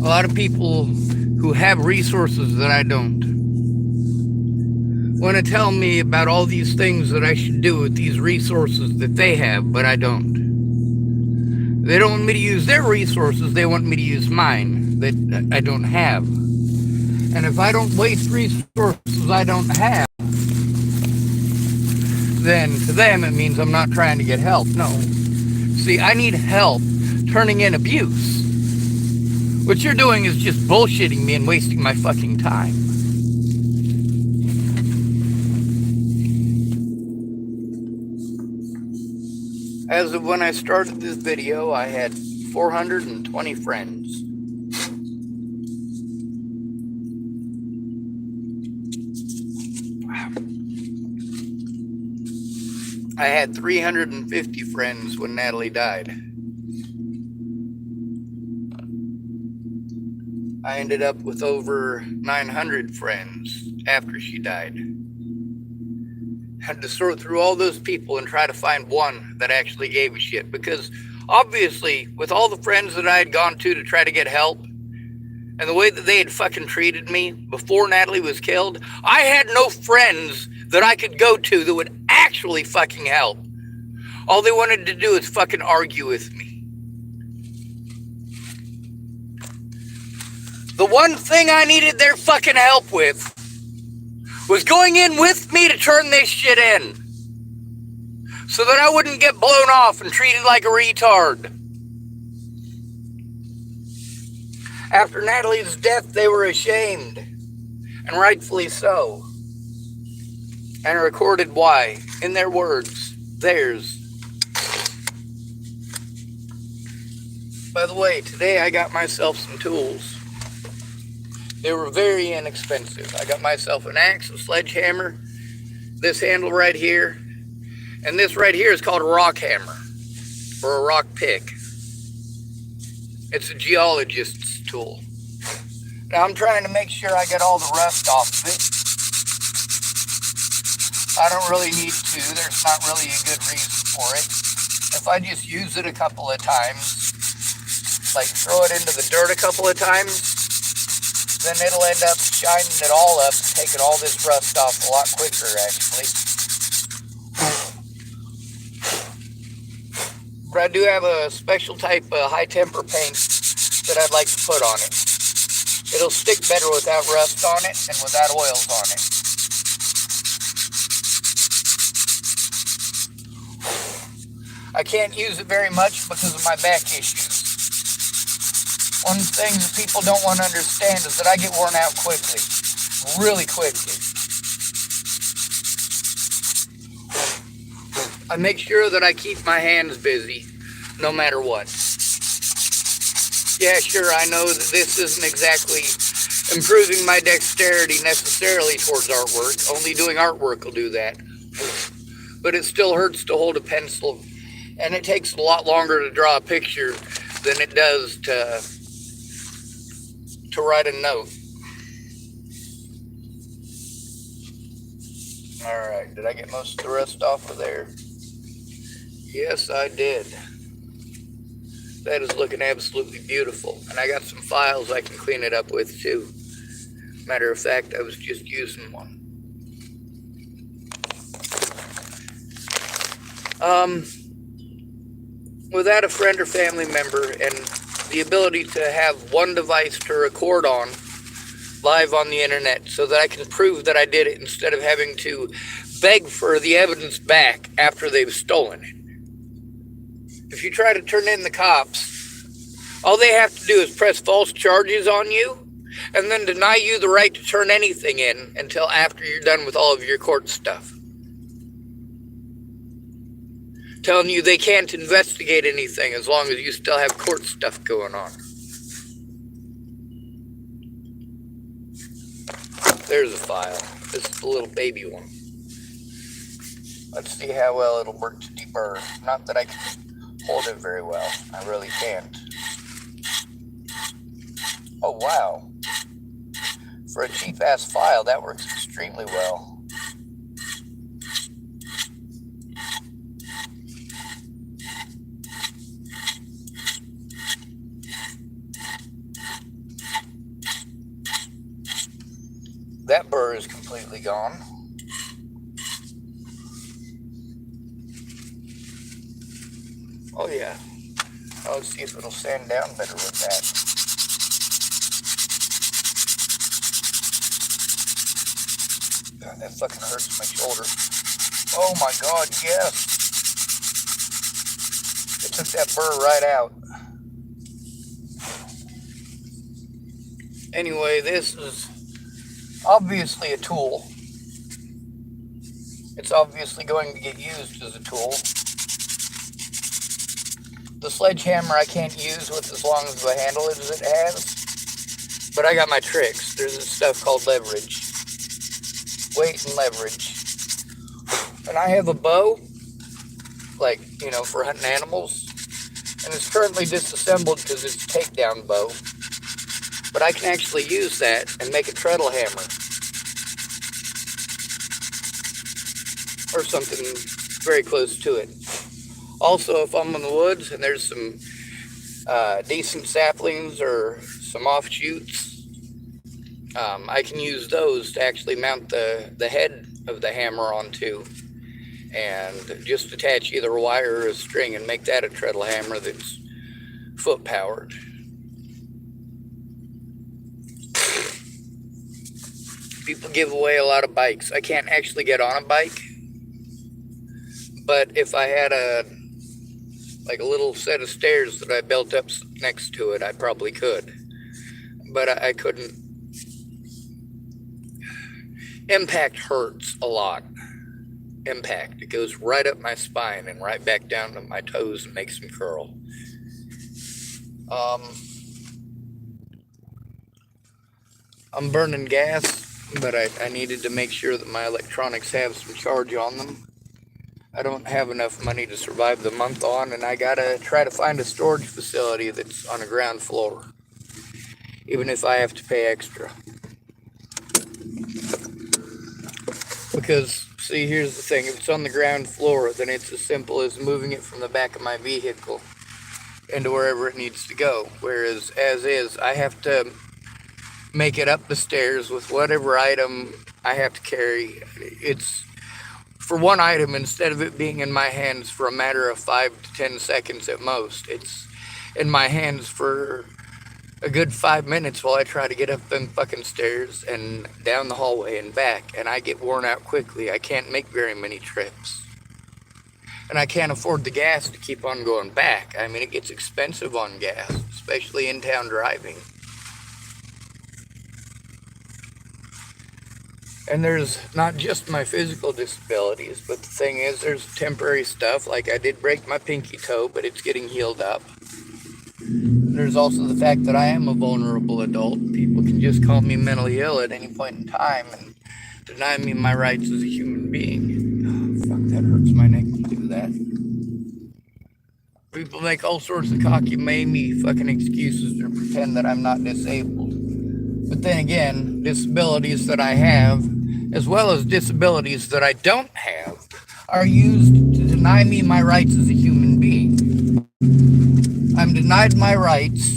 A lot of people who have resources that I don't want to tell me about all these things that I should do with these resources that they have, but I don't. They don't want me to use their resources, they want me to use mine that I don't have. And if I don't waste resources I don't have, then to them it means I'm not trying to get help. No. See, I need help turning in abuse. What you're doing is just bullshitting me and wasting my fucking time. As of when I started this video, I had 420 friends. I had 350 friends when Natalie died. I ended up with over 900 friends after she died. Had to sort through all those people and try to find one that actually gave a shit, because obviously with all the friends that I had gone to try to get help and the way that they had fucking treated me before Natalie was killed, I had no friends that I could go to that would actually fucking help. All they wanted to do is fucking argue with me. The one thing I needed their fucking help with was going in with me to turn this shit in, so that I wouldn't get blown off and treated like a retard. After Natalie's death, they were ashamed, and rightfully so, and recorded why, in their words, theirs. By the way, today I got myself some tools. They were very inexpensive. I got myself an axe, a sledgehammer, this handle right here, and this right here is called a rock hammer, or a rock pick. It's a geologist's tool. Now I'm trying to make sure I get all the rust off of it. I don't really need to. There's not really a good reason for it. If I just use it a couple of times, like throw it into the dirt a couple of times, then it'll end up shining it all up, taking all this rust off a lot quicker, actually. But I do have a special type of high temper paint that I'd like to put on it. It'll stick better without rust on it and without oils on it. I can't use it very much because of my back issues. One thing that people don't want to understand is that I get worn out quickly, really quickly. I make sure that I keep my hands busy, no matter what. Yeah, sure, I know that this isn't exactly improving my dexterity necessarily towards artwork. Only doing artwork will do that. But it still hurts to hold a pencil, and it takes a lot longer to draw a picture than it does to write a note. Alright, did I get most of the rest off of there? Yes, I did. That is looking absolutely beautiful. And I got some files I can clean it up with too. Matter of fact, I was just using one. Without a friend or family member and the ability to have one device to record on live on the internet so that I can prove that I did it instead of having to beg for the evidence back after they've stolen it. If you try to turn in the cops, all they have to do is press false charges on you and then deny you the right to turn anything in until after you're done with all of your court stuff. Telling you they can't investigate anything as long as you still have court stuff going on. There's a file. This is the little baby one. Let's see how well it'll work to deburr. Not that I can hold it very well. I really can't. Oh, wow. For a cheap-ass file, that works extremely well. That burr is completely gone. Oh yeah. Oh, let's see if it'll sand down better with that. God, that fucking hurts my shoulder. Oh my god, yes. It took that burr right out. Anyway, this is obviously a tool. It's obviously going to get used as a tool. The sledgehammer I can't use with as long as the handle as it has. But I got my tricks. There's this stuff called leverage. Weight and leverage. And I have a bow, like, for hunting animals. And it's currently disassembled because it's a takedown bow. But I can actually use that and make a treadle hammer. Or something very close to it. Also, if I'm in the woods and there's some decent saplings or some offshoots, I can use those to actually mount the head of the hammer onto and just attach either a wire or a string and make that a treadle hammer that's foot powered. People give away a lot of bikes. I can't actually get on a bike, but if I had a little set of stairs that I built up next to it, I probably could. But I couldn't. Impact hurts a lot. Impact. It goes right up my spine and right back down to my toes and makes them curl. I'm burning gas, but I needed to make sure that my electronics have some charge on them. I don't have enough money to survive the month on, and I gotta try to find a storage facility that's on a ground floor, even if I have to pay extra. Because, see, here's the thing, if it's on the ground floor, then it's as simple as moving it from the back of my vehicle into wherever it needs to go. Whereas, as is, I have to make it up the stairs with whatever item I have to carry. It's for one item, instead of it being in my hands for a matter of 5 to 10 seconds at most, it's in my hands for a good 5 minutes while I try to get up them fucking stairs and down the hallway and back, and I get worn out quickly. I can't make very many trips. And I can't afford the gas to keep on going back. I mean, it gets expensive on gas, especially in town driving. And there's not just my physical disabilities, but the thing is, there's temporary stuff, like I did break my pinky toe, but it's getting healed up. There's also the fact that I am a vulnerable adult. People can just call me mentally ill at any point in time and deny me my rights as a human being. Oh, fuck, that hurts my neck to do that. People make all sorts of cocky-mamie fucking excuses to pretend that I'm not disabled. But then again, disabilities that I have, as well as disabilities that I don't have, are used to deny me my rights as a human being. I'm denied my rights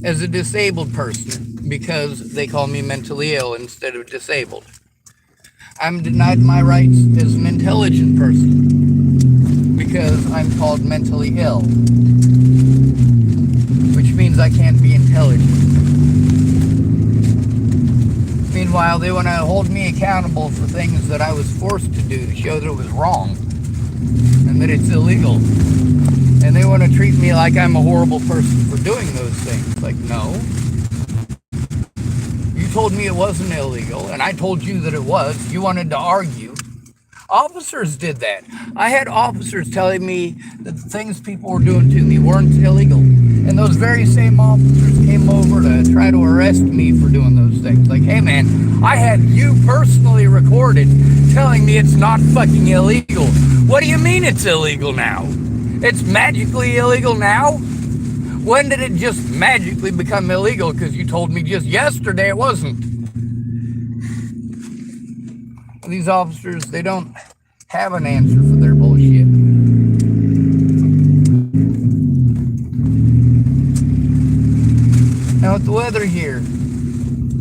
as a disabled person because they call me mentally ill instead of disabled. I'm denied my rights as an intelligent person because I'm called mentally ill, which means I can't be intelligent. Meanwhile, they want to hold me accountable for things that I was forced to do to show that it was wrong and that it's illegal. And they want to treat me like I'm a horrible person for doing those things. Like, no. You told me it wasn't illegal, and I told you that it was. You wanted to argue. Officers did that. I had officers telling me that the things people were doing to me weren't illegal. And those very same officers came over to try to arrest me for doing those things. Like, hey man, I had you personally recorded telling me it's not fucking illegal. What do you mean it's illegal now? It's magically illegal now? When did it just magically become illegal? Because you told me just yesterday it wasn't. These officers, they don't have an answer for their bullshit. Now with the weather here,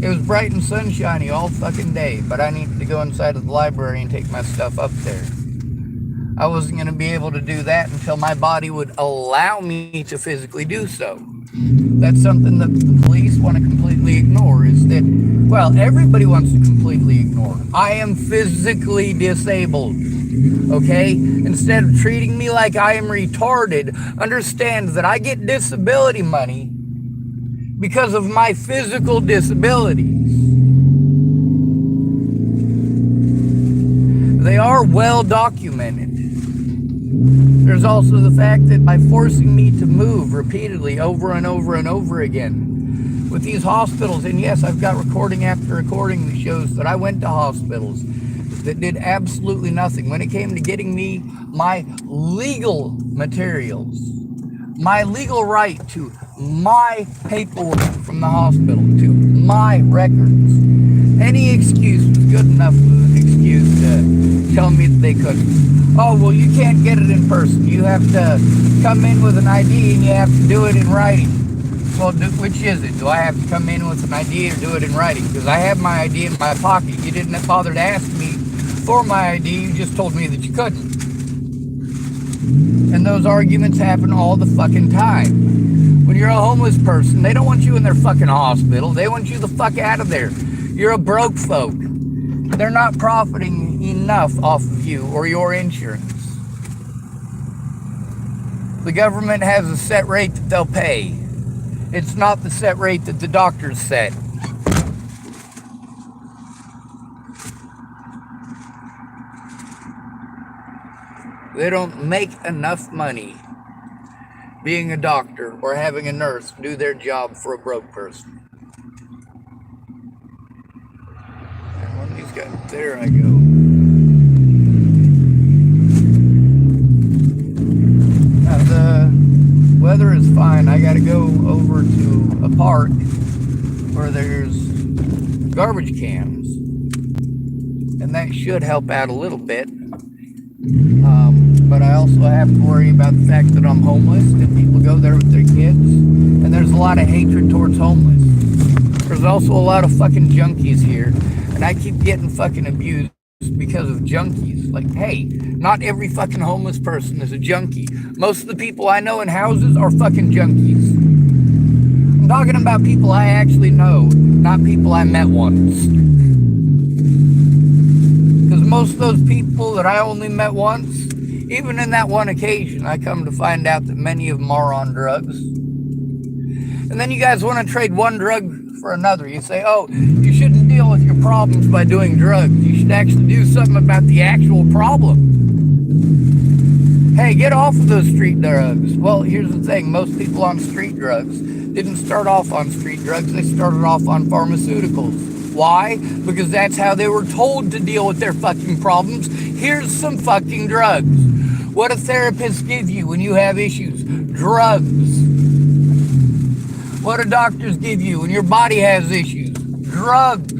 It was bright and sunshiny all fucking day, but I needed to go inside of the library and take my stuff up there. I wasn't going to be able to do that until my body would allow me to physically do so. That's something that the police want to completely ignore, is that, well, everybody wants to completely ignore. I am physically disabled, okay? Instead of treating me like I am retarded, understand that I get disability money because of my physical disabilities. They are well documented. There's also the fact that by forcing me to move repeatedly over and over and over again with these hospitals, and yes, I've got recording after recording that shows that I went to hospitals that did absolutely nothing when it came to getting me my legal materials, my legal right to my paperwork from the hospital, to my records. Any excuse was good enough of an excuse to tell me that they couldn't. Oh, well, you can't get it in person. You have to come in with an ID and you have to do it in writing. Well, which is it? Do I have to come in with an ID or do it in writing? Because I have my ID in my pocket. You didn't bother to ask me for my ID. You just told me that you couldn't. And those arguments happen all the fucking time. When you're a homeless person, they don't want you in their fucking hospital. They want you the fuck out of there. You're a broke folk. They're not profiting enough off of you or your insurance. The government has a set rate that they'll pay. It's not the set rate that the doctors set. They don't make enough money being a doctor or having a nurse do their job for a broke person. And when these guys, there I go. Now the weather is fine. I gotta go over to a park where there's garbage cans, and that should help out a little bit. But I also have to worry about the fact that I'm homeless, and people go there with their kids, and there's a lot of hatred towards homeless. There's also a lot of fucking junkies here, and I keep getting fucking abused because of junkies. Like, hey, not every fucking homeless person is a junkie. Most of the people I know in houses are fucking junkies. I'm talking about people I actually know, not people I met once. Because most of those people that I only met once, even in that one occasion, I come to find out that many of them are on drugs. And then you guys want to trade one drug for another. You say, oh, you shouldn't deal with your problems by doing drugs. You should actually do something about the actual problem. Hey, get off of those street drugs. Well, here's the thing. Most people on street drugs didn't start off on street drugs. They started off on pharmaceuticals. Why? Because that's how they were told to deal with their fucking problems. Here's some fucking drugs. What do therapists give you when you have issues? Drugs. What do doctors give you when your body has issues? Drugs.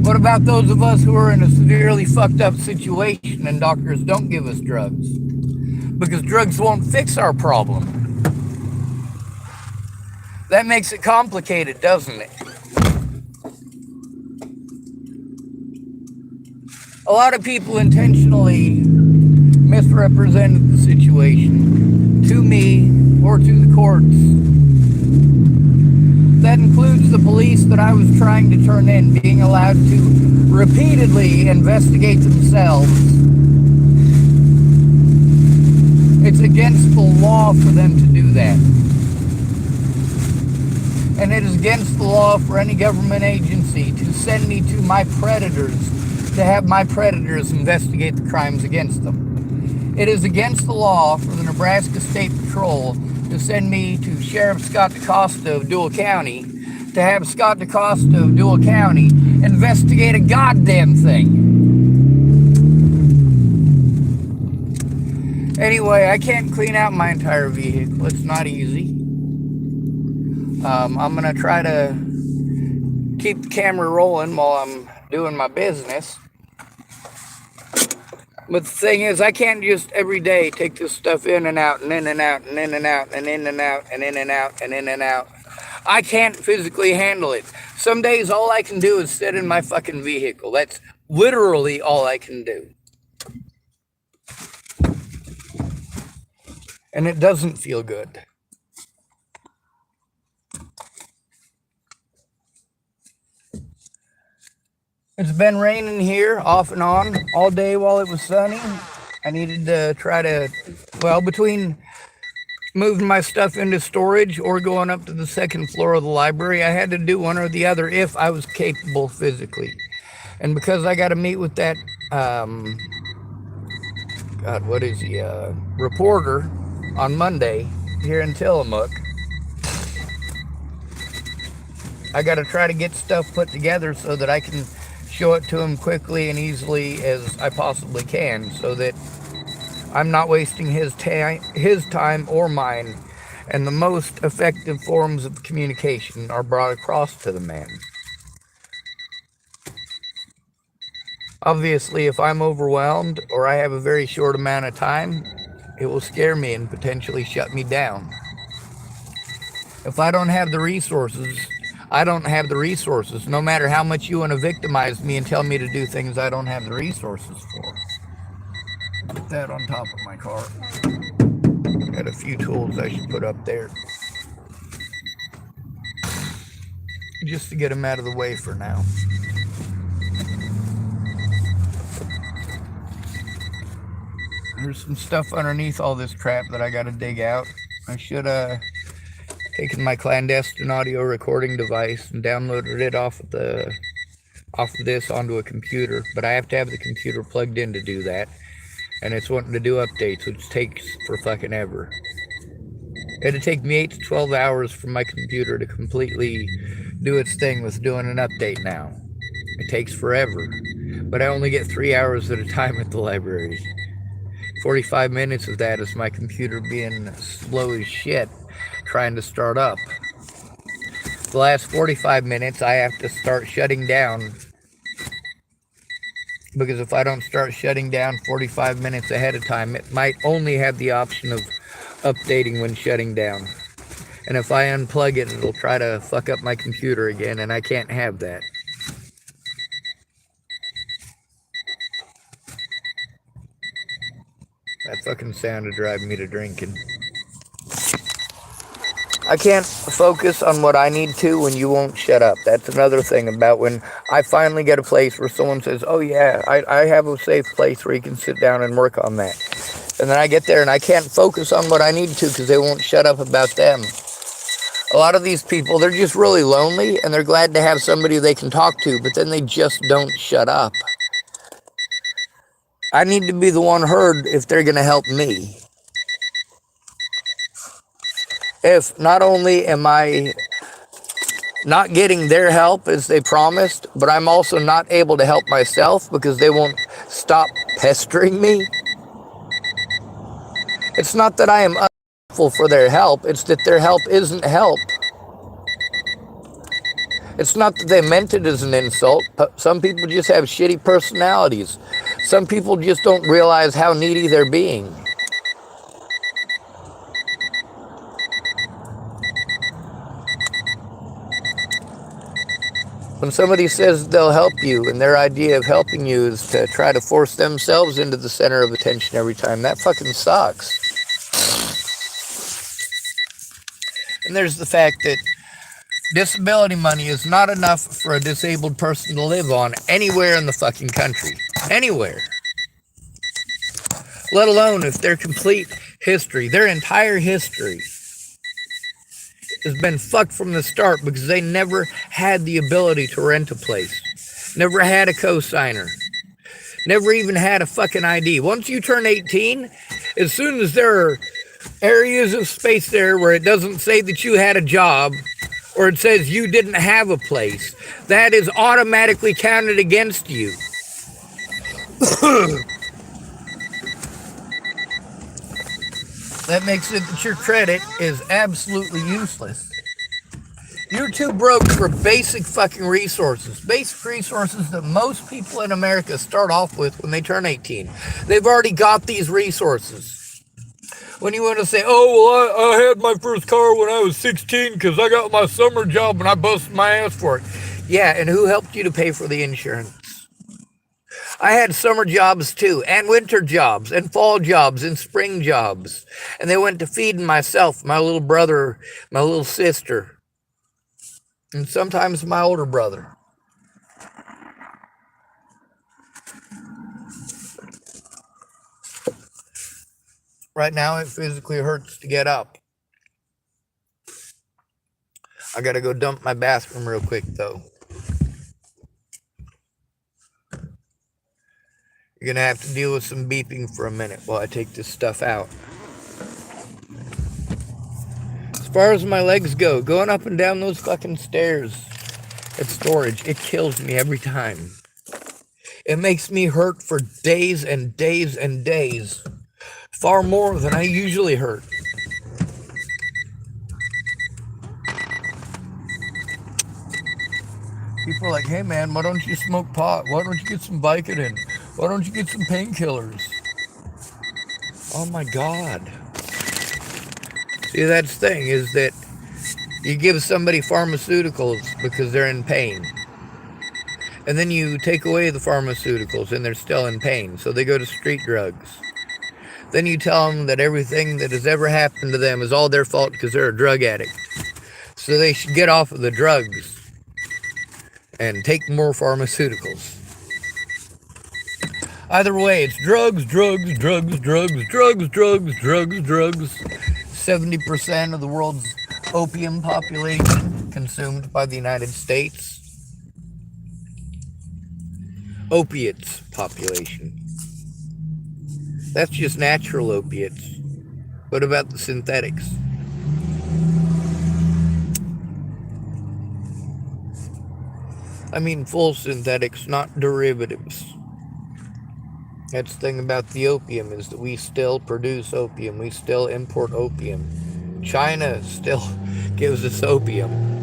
What about those of us who are in a severely fucked up situation and doctors don't give us drugs? Because drugs won't fix our problem. That makes it complicated, doesn't it? A lot of people intentionally misrepresented the situation to me or to the courts. That includes the police that I was trying to turn in being allowed to repeatedly investigate themselves. It's against the law for them to do that. And it is against the law for any government agency to send me to my predators, to have my predators investigate the crimes against them. It is against the law for the Nebraska State Patrol to send me to Sheriff Scott DaCosta of Dual County, to have Scott DaCosta of Dual County investigate a goddamn thing. Anyway, I can't clean out my entire vehicle. It's not easy. I'm going to try to keep the camera rolling while I'm doing my business. But the thing is, I can't just every day take this stuff in and out and in and out and in and out and in and out and in and out and in and out I can't physically handle it. Some days all I can do is sit in my fucking vehicle. That's literally all I can do. And it doesn't feel good. It's been raining here off and on all day while it was sunny. I needed to try to, well, between moving my stuff into storage or going up to the second floor of the library, I had to do one or the other if I was capable physically. And because I got to meet with that, God, what is he, reporter on Monday here in Tillamook, I got to try to get stuff put together so that I can show it to him quickly and easily as I possibly can, so that I'm not wasting his time or mine, and the most effective forms of communication are brought across to the man. Obviously, if I'm overwhelmed or I have a very short amount of time, it will scare me and potentially shut me down. If I don't have the resources, I don't have the resources, no matter how much you want to victimize me and tell me to do things I don't have the resources for. Put that on top of my car. Got a few tools I should put up there, just to get them out of the way for now. There's some stuff underneath all this crap that I gotta dig out. I should have taken my clandestine audio recording device and downloaded it off of this onto a computer, but I have to have the computer plugged in to do that, and it's wanting to do updates, which takes for fucking ever. It'd take me 8 to 12 hours for my computer to completely do its thing with doing an update now. It takes forever, but I only get 3 hours at a time at the library. 45 minutes of that is my computer being slow as shit, trying to start up. The last 45 minutes I have to start shutting down, because if I don't start shutting down 45 minutes ahead of time, it might only have the option of updating when shutting down. And if I unplug it, it'll try to fuck up my computer again, and I can't have that. That fucking sound is driving me to drinking. I can't focus on what I need to when you won't shut up. That's another thing about when I finally get a place where someone says, oh yeah, I have a safe place where you can sit down and work on that. And then I get there and I can't focus on what I need to because they won't shut up about them. A lot of these people, they're just really lonely and they're glad to have somebody they can talk to, but then they just don't shut up. I need to be the one heard if they're going to help me. If not only am I not getting their help as they promised, but I'm also not able to help myself because they won't stop pestering me. It's not that I am ungrateful for their help, it's that their help isn't help. It's not that they meant it as an insult. Some people just have shitty personalities. Some people just don't realize how needy they're being. When somebody says they'll help you and their idea of helping you is to try to force themselves into the center of attention every time, that fucking sucks. And there's the fact that disability money is not enough for a disabled person to live on anywhere in the fucking country. Anywhere. Let alone if their complete history, their entire history, has been fucked from the start because they never had the ability to rent a place. Never had a cosigner. Never even had a fucking ID. Once you turn 18, as soon as there are areas of space there where it doesn't say that you had a job, or it says you didn't have a place, that is automatically counted against you. That makes it that your credit is absolutely useless. You're too broke for basic fucking resources. Basic resources that most people in America start off with when they turn 18. They've already got these resources. When you want to say, oh, well, I had my first car when I was 16 because I got my summer job and I busted my ass for it. Yeah, and who helped you to pay for the insurance? I had summer jobs too, and winter jobs, and fall jobs, and spring jobs. And they went to feeding myself, my little brother, my little sister, and sometimes my older brother. Right now, it physically hurts to get up. I gotta go dump my bathroom real quick, though. You're gonna have to deal with some beeping for a minute while I take this stuff out. As far as my legs go, going up and down those fucking stairs at storage, it kills me every time. It makes me hurt for days and days and days. Far more than I usually hurt. People are like, hey man, why don't you smoke pot? Why don't you get some Vicodin? Why don't you get some painkillers? Oh my God. See, that's the thing, is that you give somebody pharmaceuticals because they're in pain. And then you take away the pharmaceuticals and they're still in pain, so they go to street drugs. Then you tell them that everything that has ever happened to them is all their fault because they're a drug addict. So they should get off of the drugs and take more pharmaceuticals. Either way, it's drugs, drugs, drugs, drugs, drugs, drugs, drugs, drugs. 70% of the world's opium population consumed by the United States. Opiates population. That's just natural opiates. What about the synthetics? I mean full synthetics, not derivatives. That's the thing about the opium, is that we still produce opium. We still import opium. China still gives us opium.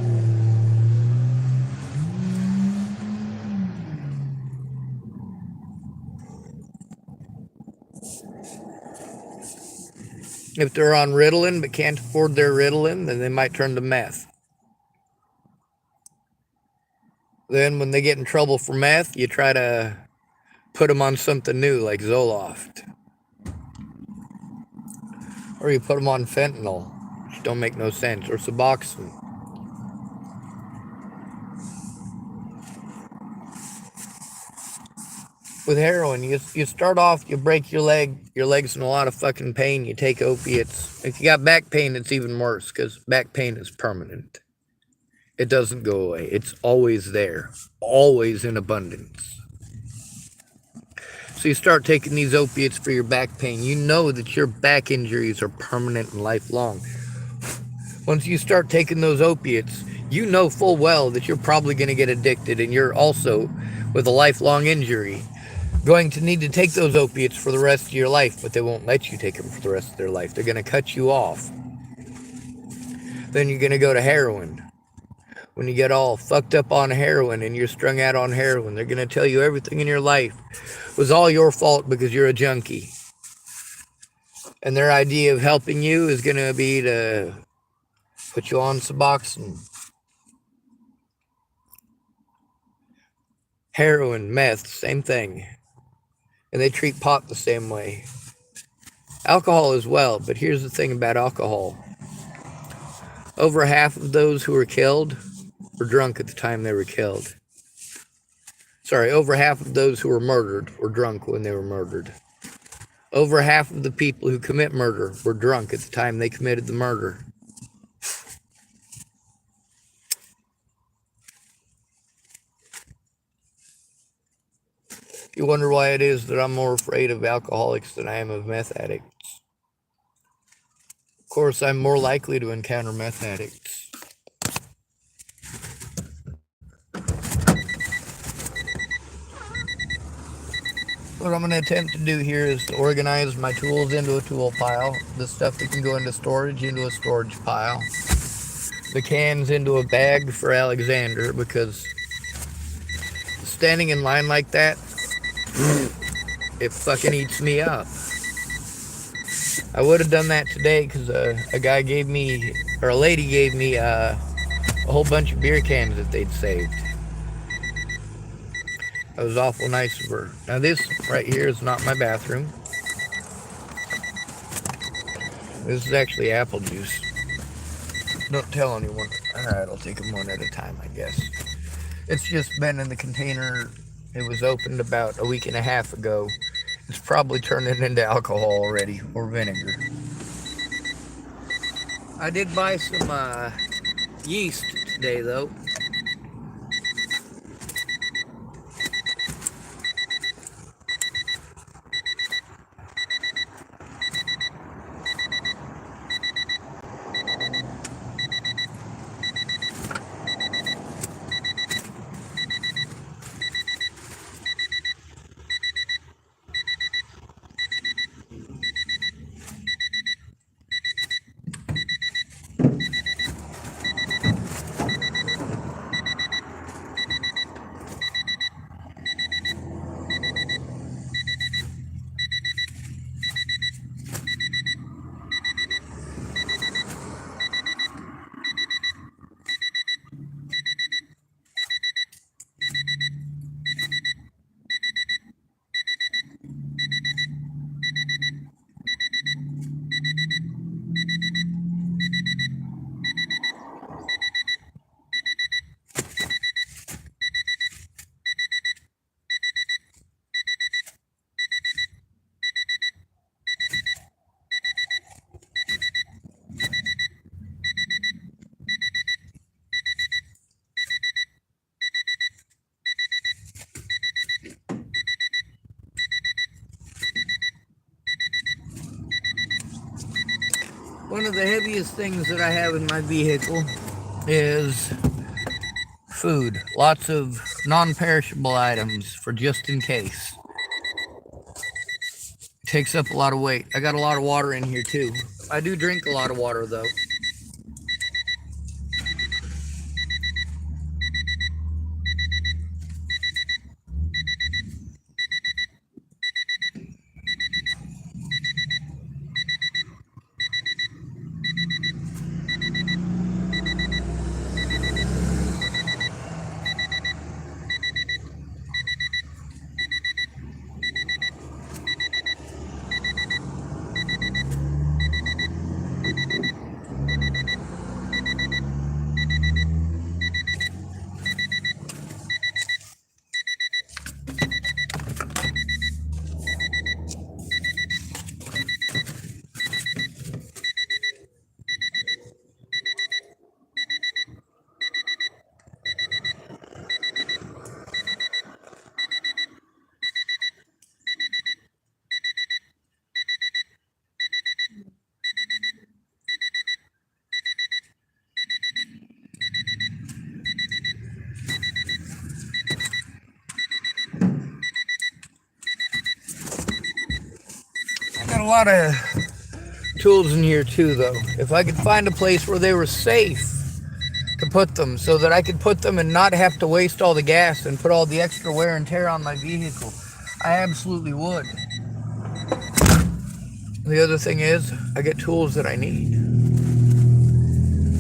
If they're on Ritalin but can't afford their Ritalin, then they might turn to meth. Then when they get in trouble for meth, you try to put them on something new like Zoloft. Or you put them on fentanyl, which don't make no sense, or Suboxone. With heroin, you start off, you break your leg's in a lot of fucking pain, you take opiates. If you got back pain, it's even worse, because back pain is permanent. It doesn't go away. It's always there, always in abundance. So you start taking these opiates for your back pain. You know that your back injuries are permanent and lifelong. Once you start taking those opiates, you know full well that you're probably going to get addicted, and you're also, with a lifelong injury, going to need to take those opiates for the rest of your life, but they won't let you take them for the rest of their life. They're going to cut you off. Then you're going to go to heroin. When you get all fucked up on heroin and you're strung out on heroin, they're going to tell you everything in your life was all your fault because you're a junkie. And their idea of helping you is going to be to put you on Suboxone. Heroin, meth, same thing. And they treat pot the same way. Alcohol as well, but here's the thing about alcohol. Over half of those who were killed were drunk at the time they were killed. Sorry, over half of those who were murdered were drunk when they were murdered. Over half of the people who commit murder were drunk at the time they committed the murder. You wonder why it is that I'm more afraid of alcoholics than I am of meth addicts. Of course, I'm more likely to encounter meth addicts. What I'm going to attempt to do here is to organize my tools into a tool pile, the stuff that can go into storage into a storage pile, the cans into a bag for Alexander, because standing in line like that, it fucking eats me up. I would have done that today because a guy gave me, or a lady gave me a whole bunch of beer cans that they'd saved. That was awful nice of her. Now this right here is not my bathroom. This is actually apple juice. Don't tell anyone. Alright, I'll take them one at a time, I guess. It's just been in the container. It was opened about a week and a half ago. It's probably turning into alcohol already, or vinegar. I did buy some yeast today, though. One of the heaviest things that I have in my vehicle is food. Lots of non-perishable items for just in case. It takes up a lot of weight. I got a lot of water in here too. I do drink a lot of water though. I got a lot of tools in here too though. If I could find a place where they were safe to put them so that I could put them and not have to waste all the gas and put all the extra wear and tear on my vehicle, I absolutely would. The other thing is, I get tools that I need.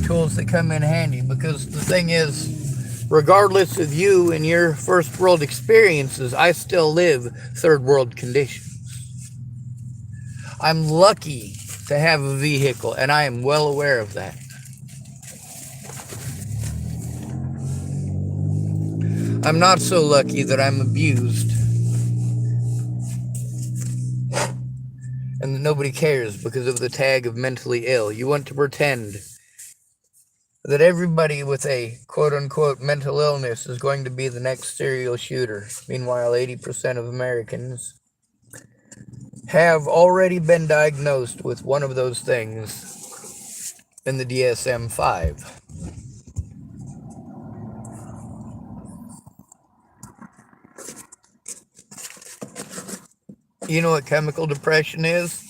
Tools that come in handy, because the thing is, regardless of you and your first world experiences, I still live third world conditions. I'm lucky to have a vehicle, and I am well aware of that. I'm not so lucky that I'm abused and that nobody cares because of the tag of mentally ill. You want to pretend that everybody with a quote-unquote mental illness is going to be the next serial shooter. Meanwhile, 80% of Americans have already been diagnosed with one of those things in the DSM-5. You know what chemical depression is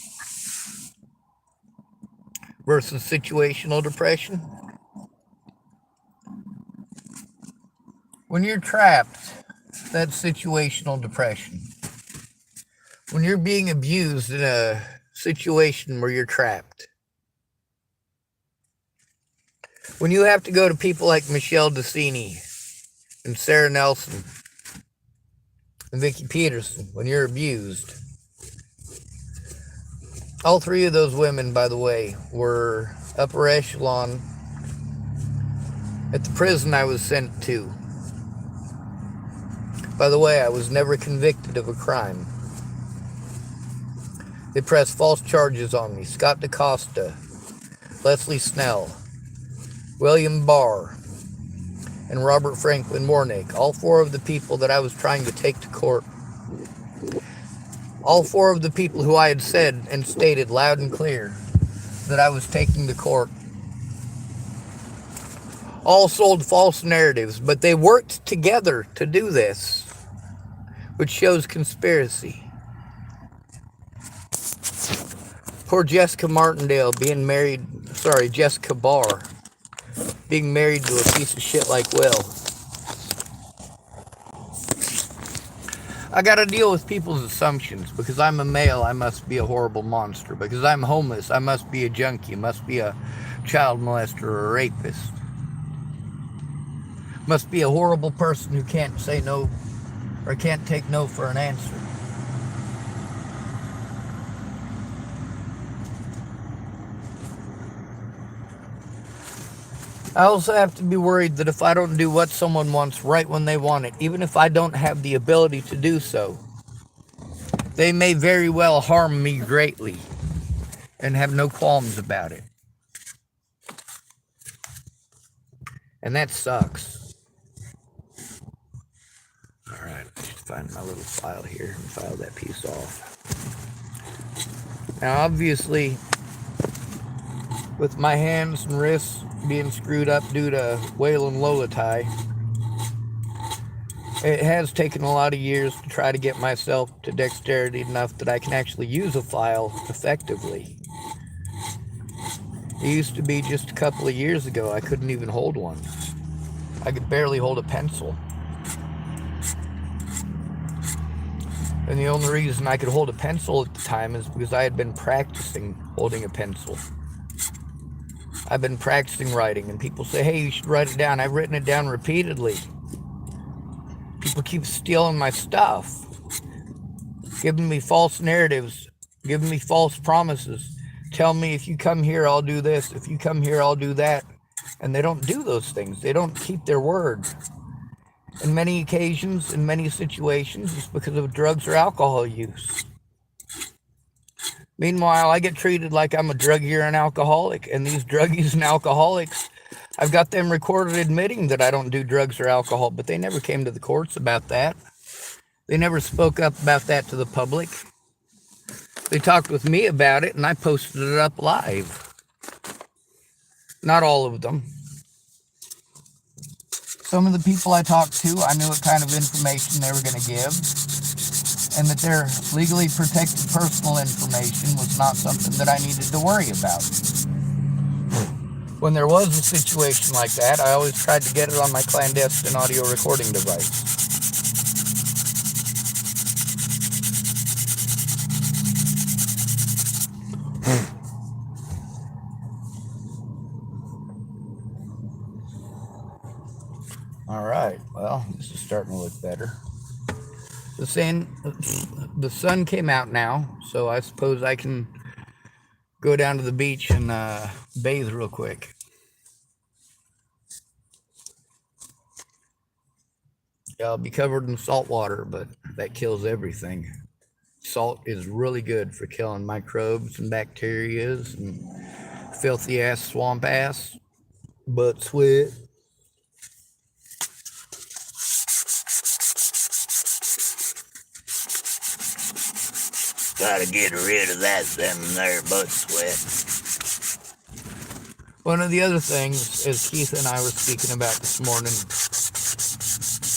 versus situational depression? When you're trapped, that's situational depression. When you're being abused in a situation where you're trapped. When you have to go to people like Michelle Decini and Sarah Nelson and Vicki Peterson when you're abused. All three of those women, by the way, were upper echelon at the prison I was sent to. By the way, I was never convicted of a crime. They pressed false charges on me. Scott DaCosta, Leslie Snell, William Barr, and Robert Franklin Warnick. All four of the people that I was trying to take to court. All four of the people who I had said and stated loud and clear that I was taking to court. All sold false narratives, but they worked together to do this, which shows conspiracy. Poor Jessica Jessica Barr, being married to a piece of shit like Will. I gotta deal with people's assumptions. Because I'm a male, I must be a horrible monster. Because I'm homeless, I must be a junkie, must be a child molester or a rapist. Must be a horrible person who can't say no or can't take no for an answer. I also have to be worried that if I don't do what someone wants right when they want it, even if I don't have the ability to do so, they may very well harm me greatly and have no qualms about it. And that sucks. Alright, let's just find my little file here and file that piece off. Now, obviously, with my hands and wrists being screwed up due to Waylon Lolatai, it has taken a lot of years to try to get myself to dexterity enough that I can actually use a file effectively. It used to be just a couple of years ago I couldn't even hold one. I could barely hold a pencil. And the only reason I could hold a pencil at the time is because I had been practicing holding a pencil. I've been practicing writing, and people say, hey, you should write it down. I've written it down repeatedly. People keep stealing my stuff, giving me false narratives, giving me false promises. Tell me, if you come here, I'll do this. If you come here, I'll do that. And they don't do those things. They don't keep their word. In many occasions, in many situations, it's because of drugs or alcohol use. Meanwhile, I get treated like I'm a druggie or an alcoholic, and these druggies and alcoholics, I've got them recorded admitting that I don't do drugs or alcohol, but they never came to the courts about that. They never spoke up about that to the public. They talked with me about it, and I posted it up live. Not all of them. Some of the people I talked to, I knew what kind of information they were going to give, and that their legally protected personal information was not something that I needed to worry about. When there was a situation like that, I always tried to get it on my clandestine audio recording device. All right, well, this is starting to look better. The sun came out now, so I suppose I can go down to the beach and bathe real quick. Yeah, I'll be covered in salt water, but that kills everything. Salt is really good for killing microbes and bacteria and filthy ass swamp ass, butt sweat. Gotta get rid of that them there butt sweat. One of the other things, as Keith and I were speaking about this morning,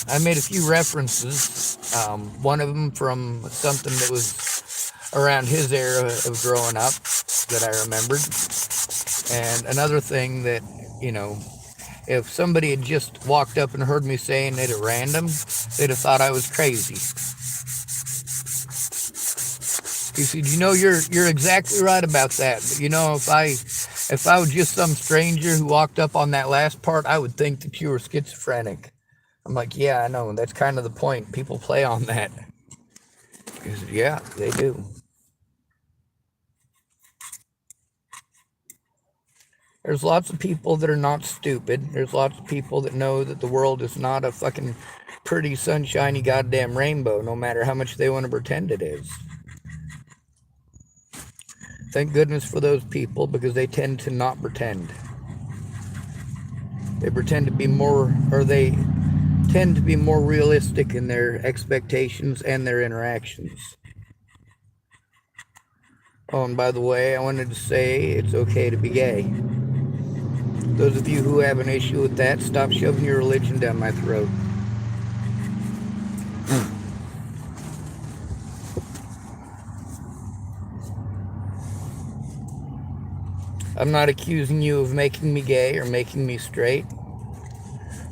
I made a few references. One of them from something that was around his era of growing up that I remembered. And another thing that, you know, if somebody had just walked up and heard me saying it at random, they'd have thought I was crazy. He said, you're exactly right about that. But if I was just some stranger who walked up on that last part, I would think that you were schizophrenic. I'm like, yeah, I know. That's kind of the point. People play on that. He said, yeah, they do. There's lots of people that are not stupid. There's lots of people that know that the world is not a fucking pretty sunshiny goddamn rainbow, no matter how much they want to pretend it is. Thank goodness for those people, because they tend to not pretend. They pretend to be more, or they tend to be more realistic in their expectations and their interactions. Oh, and by the way, I wanted to say it's okay to be gay. Those of you who have an issue with that, stop shoving your religion down my throat. I'm not accusing you of making me gay or making me straight.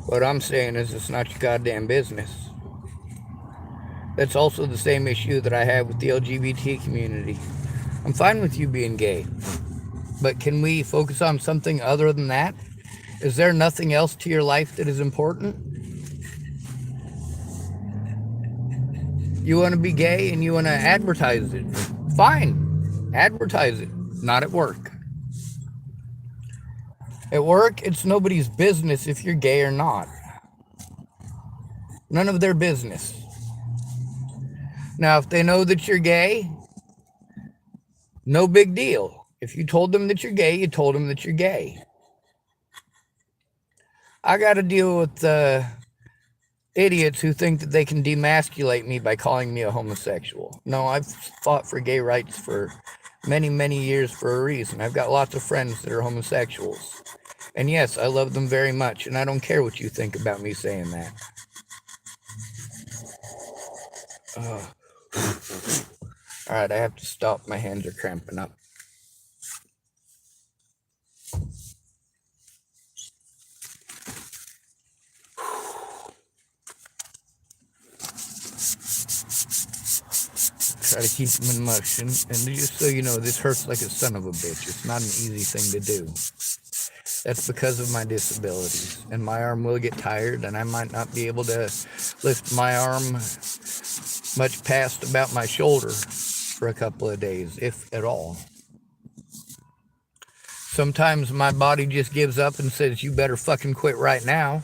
What I'm saying is it's not your goddamn business. That's also the same issue that I have with the LGBT community. I'm fine with you being gay, but can we focus on something other than that? Is there nothing else to your life that is important? You want to be gay and you want to advertise it? Fine, advertise it. Not at work. At work, it's nobody's business if you're gay or not. None of their business. Now, if they know that you're gay, no big deal. If you told them that you're gay, you told them that you're gay. I got to deal with idiots who think that they can demasculate me by calling me a homosexual. No, I've fought for gay rights for many, many years for a reason. I've got lots of friends that are homosexuals. And yes, I love them very much, and I don't care what you think about me saying that. All right, I have to stop. My hands are cramping up. Try to keep them in motion. And just so you know, this hurts like a son of a bitch. It's not an easy thing to do. That's because of my disabilities. And my arm will get tired, and I might not be able to lift my arm much past about my shoulder for a couple of days, if at all. Sometimes my body just gives up and says, you better fucking quit right now.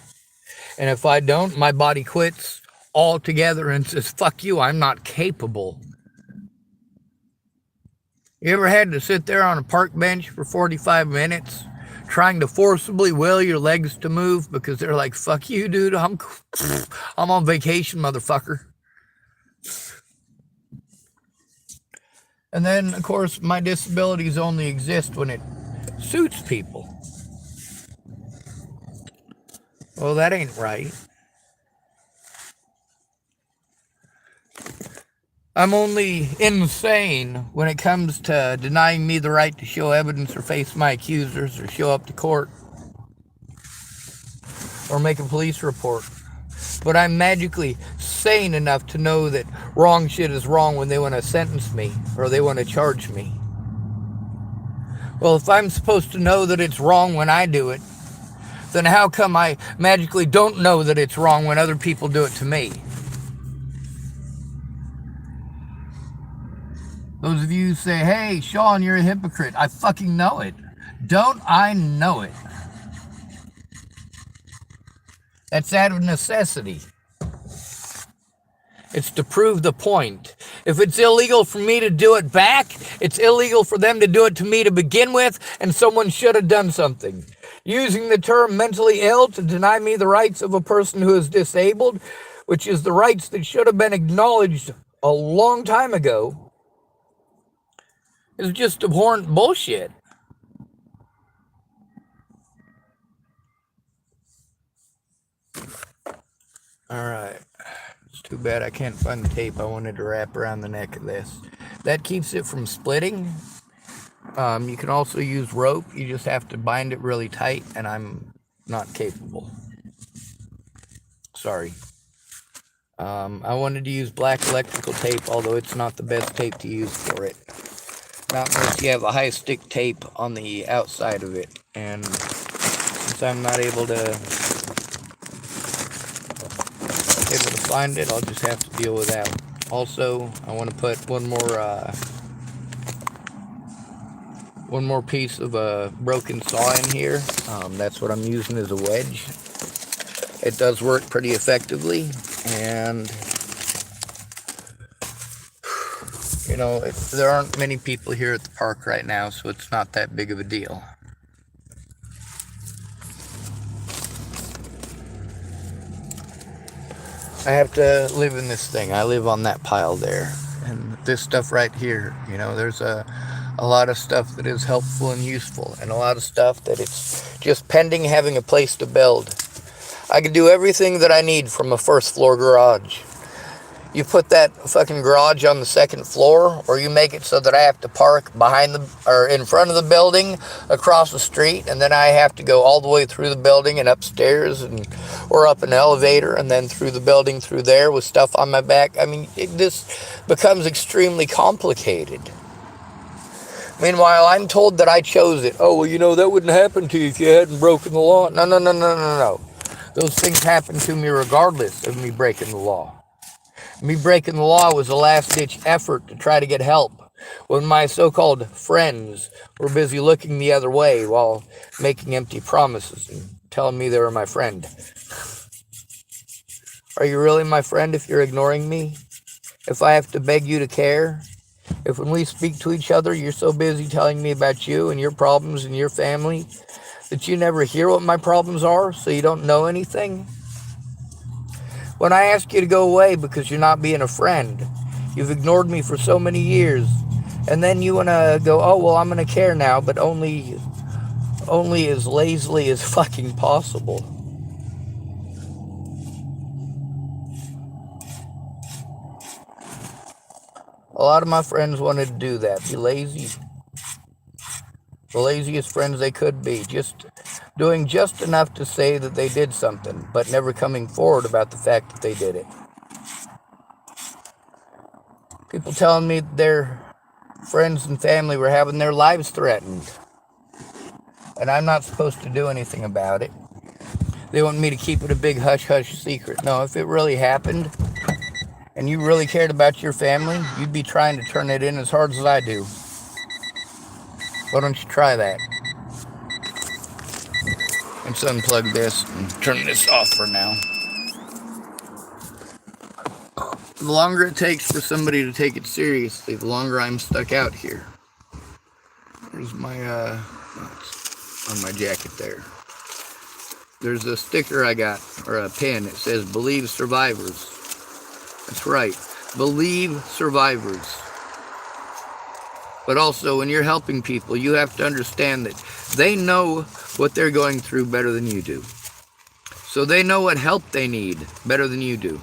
And if I don't, my body quits altogether and says, fuck you, I'm not capable. You ever had to sit there on a park bench for 45 minutes trying to forcibly will your legs to move because they're like, fuck you, dude, I'm on vacation, motherfucker. And then, of course, my disabilities only exist when it suits people. Well, that ain't right. I'm only insane when it comes to denying me the right to show evidence or face my accusers or show up to court or make a police report. But I'm magically sane enough to know that wrong shit is wrong when they want to sentence me or they want to charge me. Well, if I'm supposed to know that it's wrong when I do it, then how come I magically don't know that it's wrong when other people do it to me? Those of you who say, hey, Sean, you're a hypocrite. I fucking know it. Don't I know it? That's out of necessity. It's to prove the point. If it's illegal for me to do it back, it's illegal for them to do it to me to begin with, and someone should have done something. Using the term mentally ill to deny me the rights of a person who is disabled, which is the rights that should have been acknowledged a long time ago, is just abhorrent bullshit. All right. It's too bad I can't find the tape I wanted to wrap around the neck of this. That keeps it from splitting. You can also use rope. You just have to bind it really tight, and I'm not capable. Sorry. I wanted to use black electrical tape, although it's not the best tape to use for it. Not unless you have a high stick tape on the outside of it. And since I'm not able to find it, I'll just have to deal with that. Also, I want to put one more piece of a broken saw in here. That's what I'm using as a wedge. It does work pretty effectively, and you know, there aren't many people here at the park right now, so it's not that big of a deal. I have to live in this thing. I live on that pile there. And this stuff right here, you know, there's a lot of stuff that is helpful and useful, and a lot of stuff that it's just pending having a place to build. I can do everything that I need from a first floor garage. You put that fucking garage on the second floor, or you make it so that I have to park behind or in front of the building across the street, and then I have to go all the way through the building and upstairs or up an elevator and then through the building through there with stuff on my back. I mean, this becomes extremely complicated. Meanwhile, I'm told that I chose it. Oh, well, you know, that wouldn't happen to you if you hadn't broken the law. No. Those things happen to me regardless of me breaking the law. Me breaking the law was a last-ditch effort to try to get help when my so-called friends were busy looking the other way while making empty promises and telling me they were my friend. Are you really my friend if you're ignoring me? If I have to beg you to care? If when we speak to each other, you're so busy telling me about you and your problems and your family that you never hear what my problems are, so you don't know anything? When I ask you to go away because you're not being a friend, you've ignored me for so many years, and then you want to go, oh, well, I'm going to care now, but only as lazily as fucking possible. A lot of my friends wanted to do that, be lazy. The laziest friends they could be, just doing just enough to say that they did something, but never coming forward about the fact that they did it. People telling me their friends and family were having their lives threatened, and I'm not supposed to do anything about it. They want me to keep it a big hush-hush secret. No, if it really happened, and you really cared about your family, you'd be trying to turn it in as hard as I do. Why don't you try that? Let's unplug this and turn this off for now. The longer it takes for somebody to take it seriously, the longer I'm stuck out here. There's my, it's on my jacket there. There's a sticker I got, or a pin. It says, "Believe survivors." That's right. Believe survivors. But also, when you're helping people, you have to understand that they know what they're going through better than you do. So they know what help they need better than you do.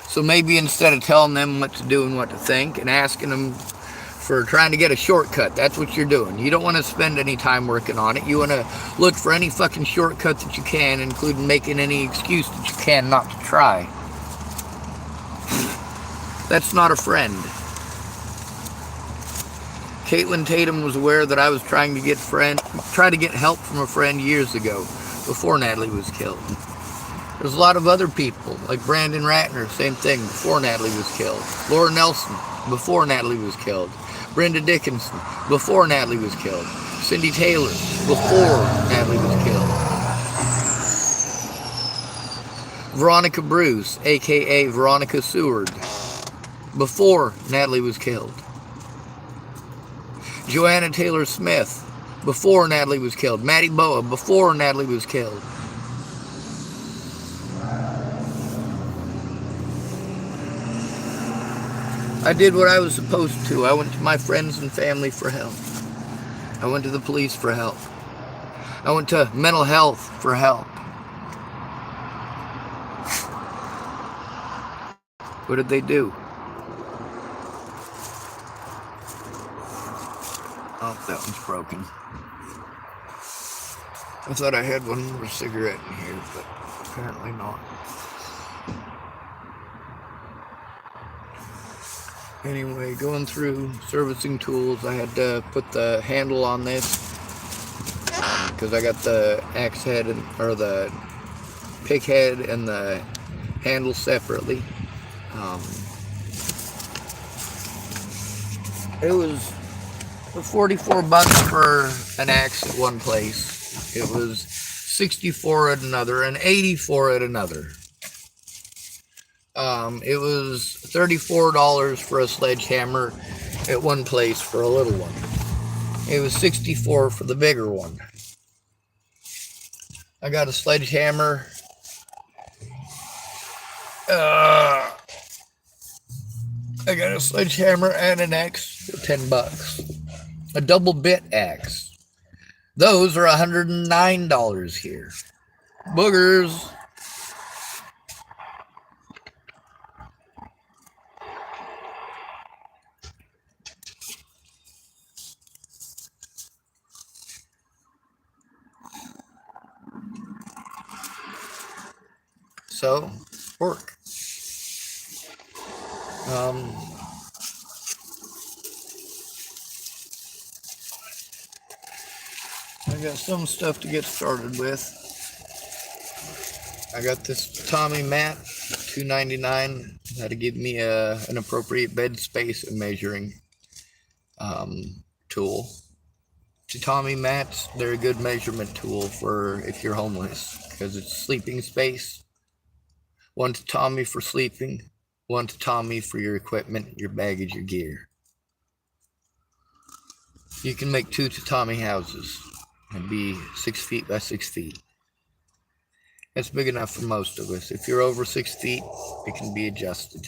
So maybe instead of telling them what to do and what to think and asking them for trying to get a shortcut, that's what you're doing. You don't want to spend any time working on it. You want to look for any fucking shortcut that you can, including making any excuse that you can not to try. That's not a friend. Caitlin Tatum was aware that I was trying to get help from a friend years ago, before Natalie was killed. There's a lot of other people, like Brandon Ratner, same thing, before Natalie was killed. Laura Nelson, before Natalie was killed. Brenda Dickinson, before Natalie was killed. Cindy Taylor, before Natalie was killed. Veronica Bruce, aka Veronica Seward, before Natalie was killed. Joanna Taylor Smith, before Natalie was killed. Maddie Boa, before Natalie was killed. I did what I was supposed to. I went to my friends and family for help. I went to the police for help. I went to mental health for help. What did they do? Oh, that one's broken. I thought I had one more cigarette in here, but apparently not. Anyway, going through servicing tools, I had to put the handle on this because I got the axe head or the pick head and the handle separately. It was $44 for an axe at one place. It was $64 at another and $84 at another. It was $34 for a sledgehammer at one place for a little one. It was $64 for the bigger one. I got a sledgehammer. I got a sledgehammer and an axe for $10. A double bit axe. Those are $109 here. Boogers. So, work. I got some stuff to get started with. I got this Tommy mat, $2.99. That'll give me an appropriate bed space and measuring tool. Tatami mats, they're a good measurement tool for if you're homeless because it's sleeping space. One tatami for sleeping, one tatami for your equipment, your baggage, your gear. You can make 2 tatami houses. It'd be 6 feet by 6 feet. That's big enough for most of us. If you're over 6 feet, it can be adjusted.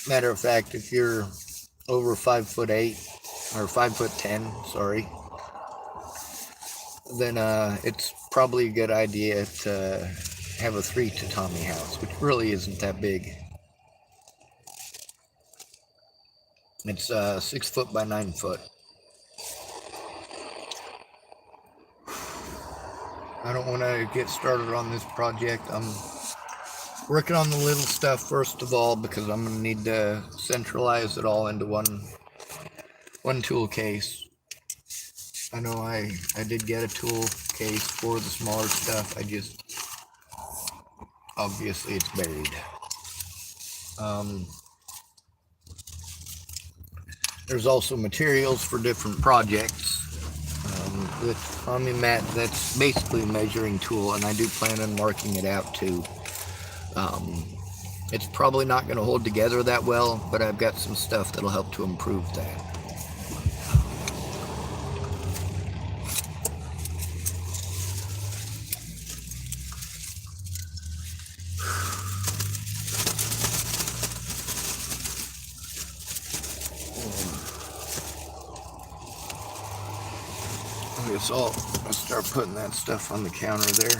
Matter of fact, if you're over 5'8" or 5'10", sorry, then it's probably a good idea to have a 3 tatami house, which really isn't that big. It's 6 foot by 9 foot. I don't want to get started on this project. I'm working on the little stuff first of all because I'm going to need to centralize it all into one tool case. I know I did get a tool case for the smaller stuff. Obviously it's buried. There's also materials for different projects. The Tommy mat, that's basically a measuring tool, and I do plan on marking it out too. It's probably not going to hold together that well, but I've got some stuff that'll help to improve that. I guess I'll start putting that stuff on the counter there.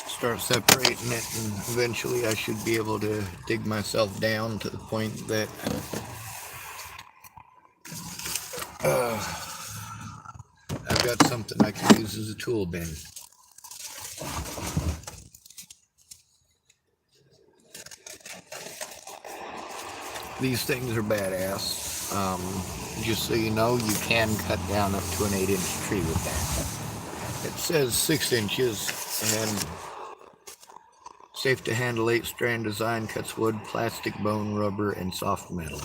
Start separating it, and eventually I should be able to dig myself down to the point that I've got something I can use as a tool bin. These things are badass. Just so you know, you can cut down up to an 8-inch tree with that. It says 6 inches, and safe to handle 8-strand design, cuts wood, plastic, bone, rubber, and soft metal.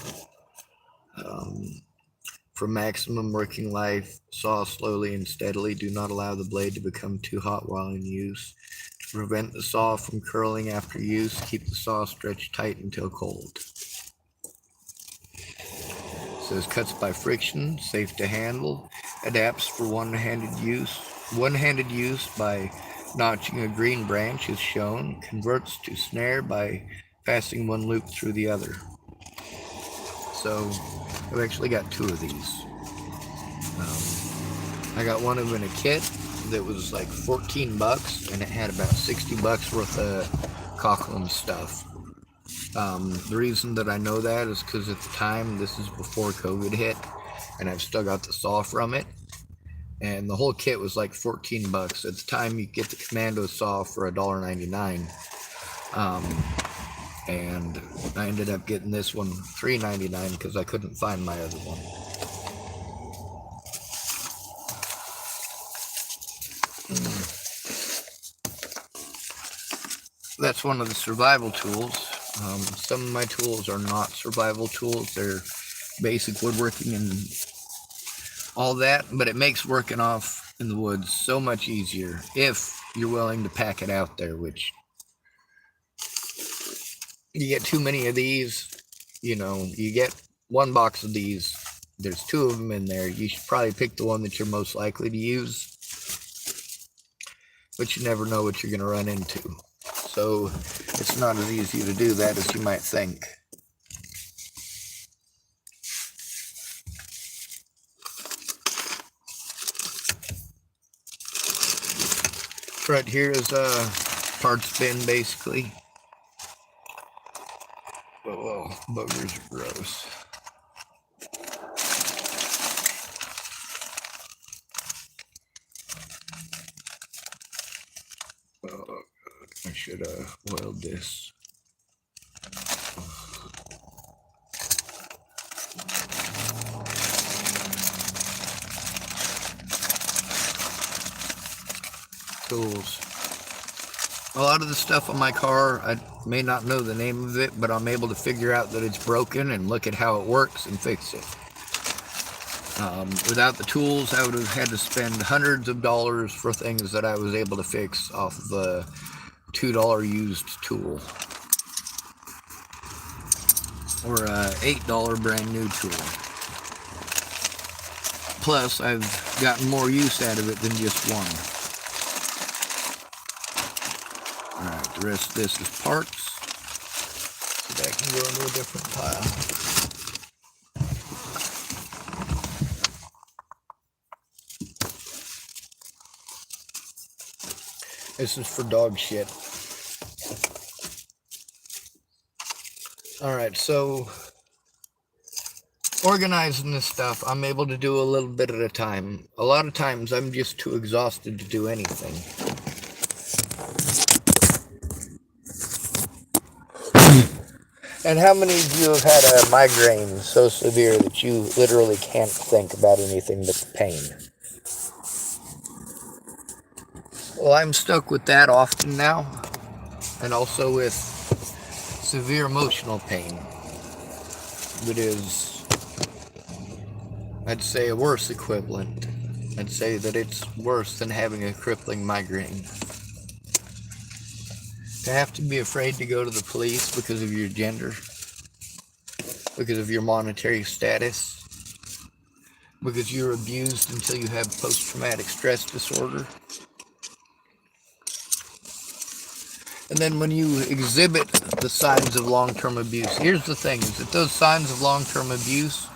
For maximum working life, saw slowly and steadily. Do not allow the blade to become too hot while in use. To prevent the saw from curling after use, keep the saw stretched tight until cold. It says cuts by friction, safe to handle, adapts for one-handed use. One-handed use by notching a green branch is shown, converts to snare by passing one loop through the other. So I've actually got 2 of these. I got one of them in a kit that was like $14, and it had about $60 worth of Cochran stuff. The reason that I know that is because at the time, this is before COVID hit, and I've still got the saw from it. And the whole kit was like 14 bucks. At the time, you get the Commando saw for $1.99. And I ended up getting this one $3.99 because I couldn't find my other one. That's one of the survival tools. Some of my tools are not survival tools. They're basic woodworking and all that, but it makes working off in the woods so much easier if you're willing to pack it out there, which you get too many of these, you get one box of these, there's 2 of them in there. You should probably pick the one that you're most likely to use, but you never know what you're going to run into. So it's not as easy to do that as you might think. Right here is a parts bin, basically. Oh, buggers are gross. Oh, I should have oiled this. Tools. A lot of the stuff on my car, I may not know the name of it, but I'm able to figure out that it's broken and look at how it works and fix it. Without the tools, I would have had to spend hundreds of dollars for things that I was able to fix off of a $2 used tool. Or a $8 brand new tool. Plus, I've gotten more use out of it than just one. Alright, the rest of this is parts. So that can go into a different pile. This is for dog shit. Alright, so organizing this stuff, I'm able to do a little bit at a time. A lot of times I'm just too exhausted to do anything. And how many of you have had a migraine so severe that you literally can't think about anything but the pain? Well, I'm stuck with that often now, and also with severe emotional pain. It is, I'd say, a worse equivalent. I'd say that it's worse than having a crippling migraine. To have to be afraid to go to the police because of your gender, because of your monetary status, because you're abused until you have post-traumatic stress disorder. And then when you exhibit the signs of long-term abuse, here's the thing, is that those signs of long-term abuse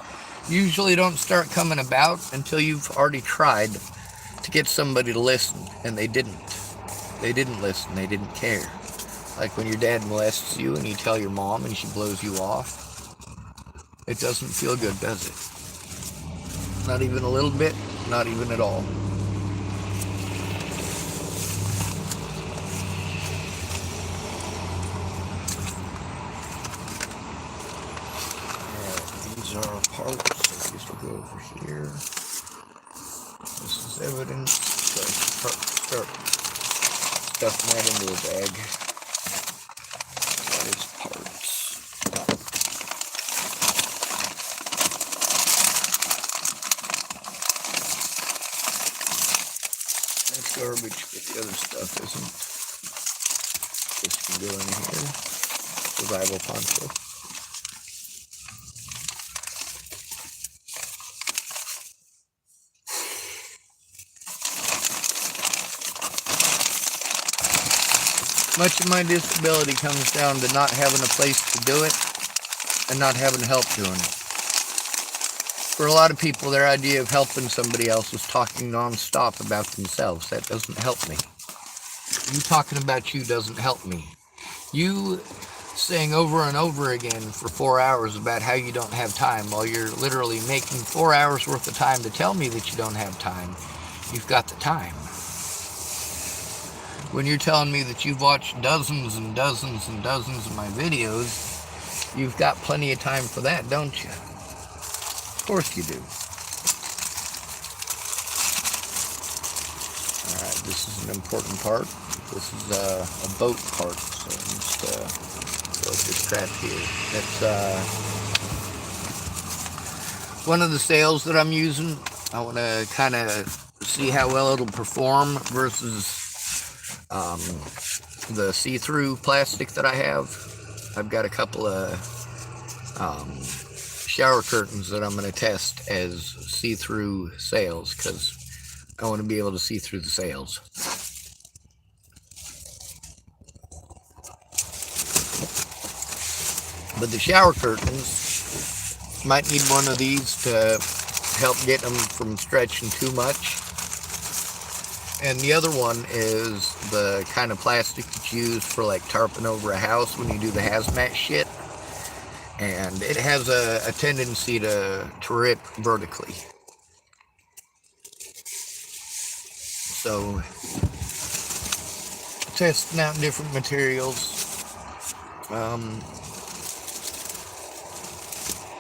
usually don't start coming about until you've already tried to get somebody to listen, and they didn't. They didn't listen, they didn't care. Like when your dad molests you and you tell your mom and she blows you off. It doesn't feel good, does it? Not even a little bit, not even at all. Alright, these are parts, so these will go over here. This is evidence, so start stuffing that into a bag. That is parts. That's garbage, but the other stuff isn't. This can go in here. Survival poncho. Much of my disability comes down to not having a place to do it and not having help doing it. For a lot of people, their idea of helping somebody else is talking non-stop about themselves. That doesn't help me. You talking about you doesn't help me. You saying over and over again for 4 hours about how you don't have time, while you're literally making 4 hours worth of time to tell me that you don't have time. You've got the time. When you're telling me that you've watched dozens and dozens and dozens of my videos, you've got plenty of time for that, don't you? Of course you do. Alright, this is an important part. This is a boat part, so I'm just throw this crap here. That's one of the sails that I'm using. I want to kind of see how well it'll perform versus the see-through plastic that I have. I've got a couple of shower curtains that I'm going to test as see-through sails because I want to be able to see through the sails. But the shower curtains, might need one of these to help get them from stretching too much. And the other one is the kind of plastic that's used for like tarping over a house when you do the hazmat shit. And it has a tendency to rip vertically. So, testing out different materials.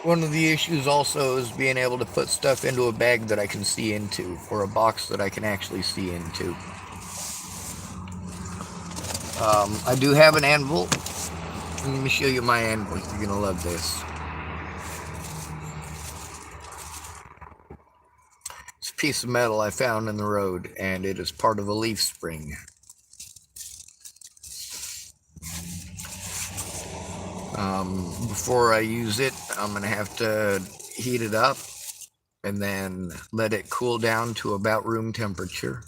One of the issues also is being able to put stuff into a bag that I can see into, or a box that I can actually see into. I do have an anvil. Let me show you my anvil. You're going to love this. It's a piece of metal I found in the road, and it is part of a leaf spring. Before I use it, I'm going to have to heat it up and then let it cool down to about room temperature.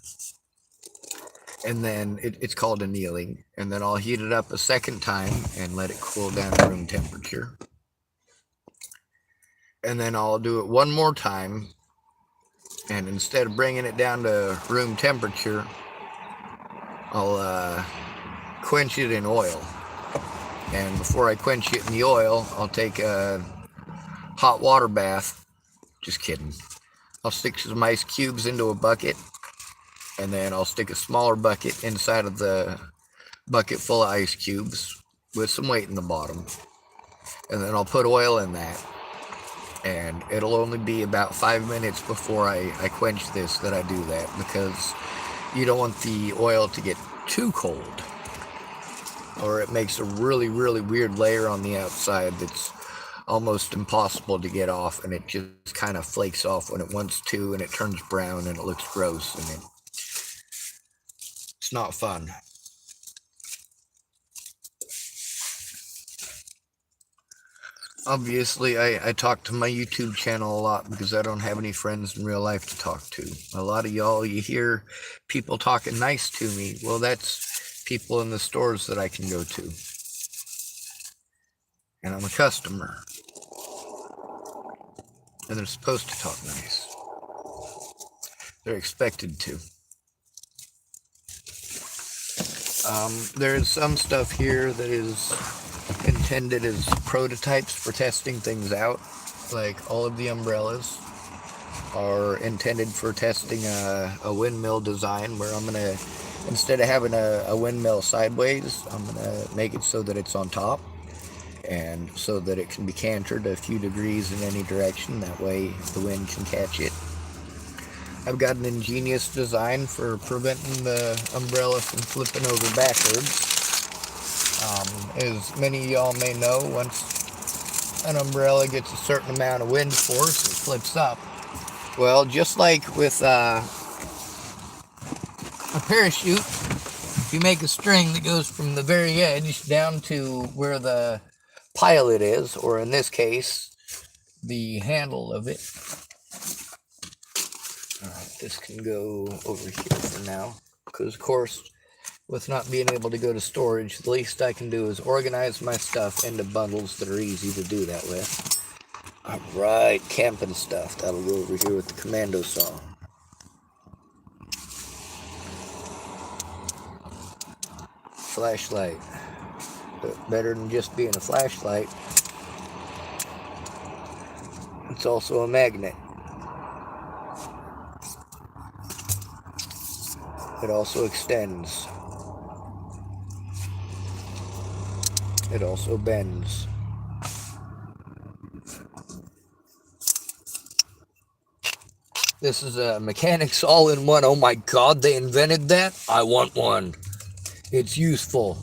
And then it's called annealing. And then I'll heat it up a second time and let it cool down to room temperature. And then I'll do it one more time. And instead of bringing it down to room temperature, I'll quench it in oil. And before I quench it in the oil, I'll take a hot water bath. Just kidding. I'll stick some ice cubes into a bucket, and then I'll stick a smaller bucket inside of the bucket full of ice cubes with some weight in the bottom. And then I'll put oil in that. And it'll only be about 5 minutes before I quench this that I do that, because you don't want the oil to get too cold, or it makes a really, really weird layer on the outside that's almost impossible to get off, and it just kind of flakes off when it wants to, and it turns brown, and it looks gross, and it's not fun. Obviously, I talk to my YouTube channel a lot because I don't have any friends in real life to talk to. A lot of y'all, you hear people talking nice to me. Well, that's people in the stores that I can go to. And I'm a customer. And they're supposed to talk nice. They're expected to. There's some stuff here that is intended as prototypes for testing things out. Like all of the umbrellas are intended for testing a windmill design, where I'm going to, instead of having a windmill sideways, I'm going to make it so that it's on top, and so that it can be cantered a few degrees in any direction. That way the wind can catch it. I've got an ingenious design for preventing the umbrella from flipping over backwards. As many of y'all may know, once an umbrella gets a certain amount of wind force, it flips up. Well, just like with a parachute, if you make a string that goes from the very edge down to where the pilot is, or in this case, the handle of it. Alright, this can go over here for now, because of course, with not being able to go to storage, the least I can do is organize my stuff into bundles that are easy to do that with. Alright, camping stuff. That'll go over here with the commando saw. Flashlight. But better than just being a flashlight, it's also a magnet. It also extends. It also bends. This is a mechanics all-in-one. Oh my god, they invented that? I want one. It's useful.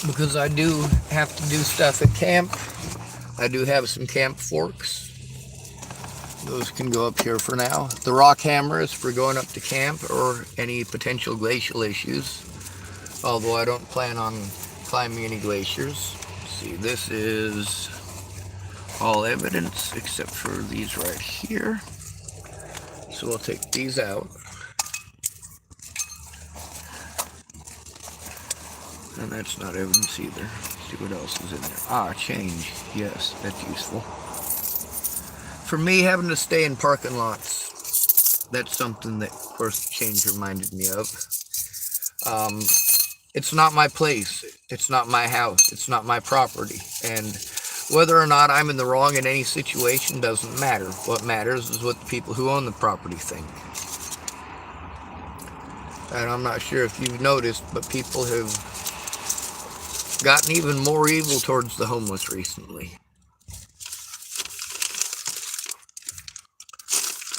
Because I do have to do stuff at camp. I do have some camp forks. Those can go up here for now. The rock hammer is for going up to camp or any potential glacial issues. Although I don't plan on climbing any glaciers. Let's see, this is all evidence except for these right here. So we'll take these out. And that's not evidence either. Let's see what else is in there. Ah, change. Yes, that's useful. For me, having to stay in parking lots, that's something that, of course, the change reminded me of. It's not my place. It's not my house. It's not my property. And whether or not I'm in the wrong in any situation doesn't matter. What matters is what the people who own the property think. And I'm not sure if you've noticed, but people have gotten even more evil towards the homeless recently.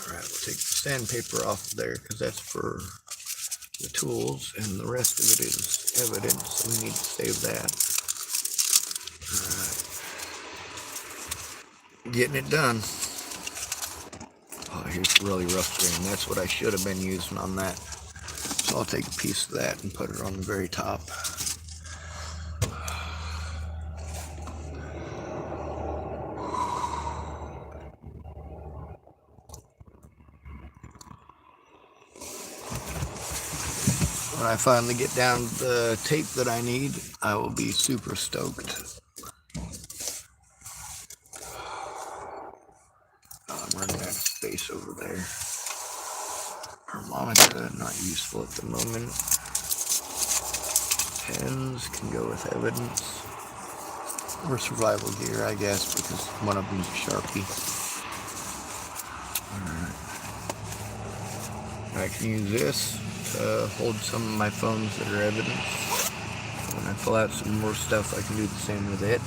Alright, we'll take the sandpaper off of there because that's for the tools, and the rest of it is evidence, so we need to save that. Alright. Getting it done. Oh, here's a really rough grain. That's what I should have been using on that. So I'll take a piece of that and put it on the very top. When I finally get down the tape that I need, I will be super stoked. I'm running out of space over there. Harmonica, not useful at the moment. Pens can go with evidence. Or survival gear, I guess, because one of them is a Sharpie. Alright. I can use this to hold some of my phones that are evidence. When I pull out some more stuff, I can do the same with it.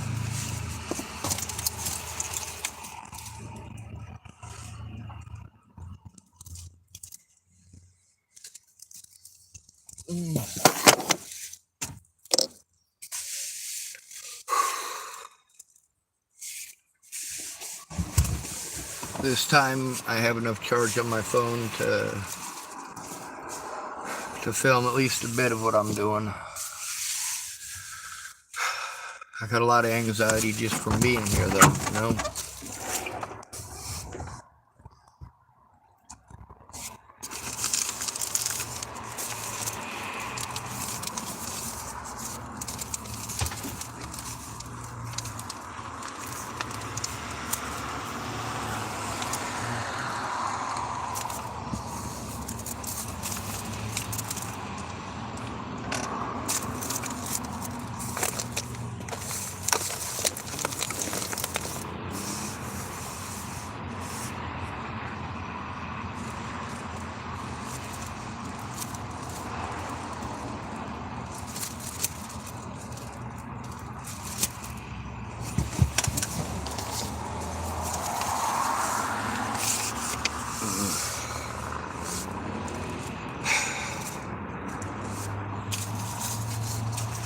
This time I have enough charge on my phone to film at least a bit of what I'm doing. I got a lot of anxiety just from being here though, you know?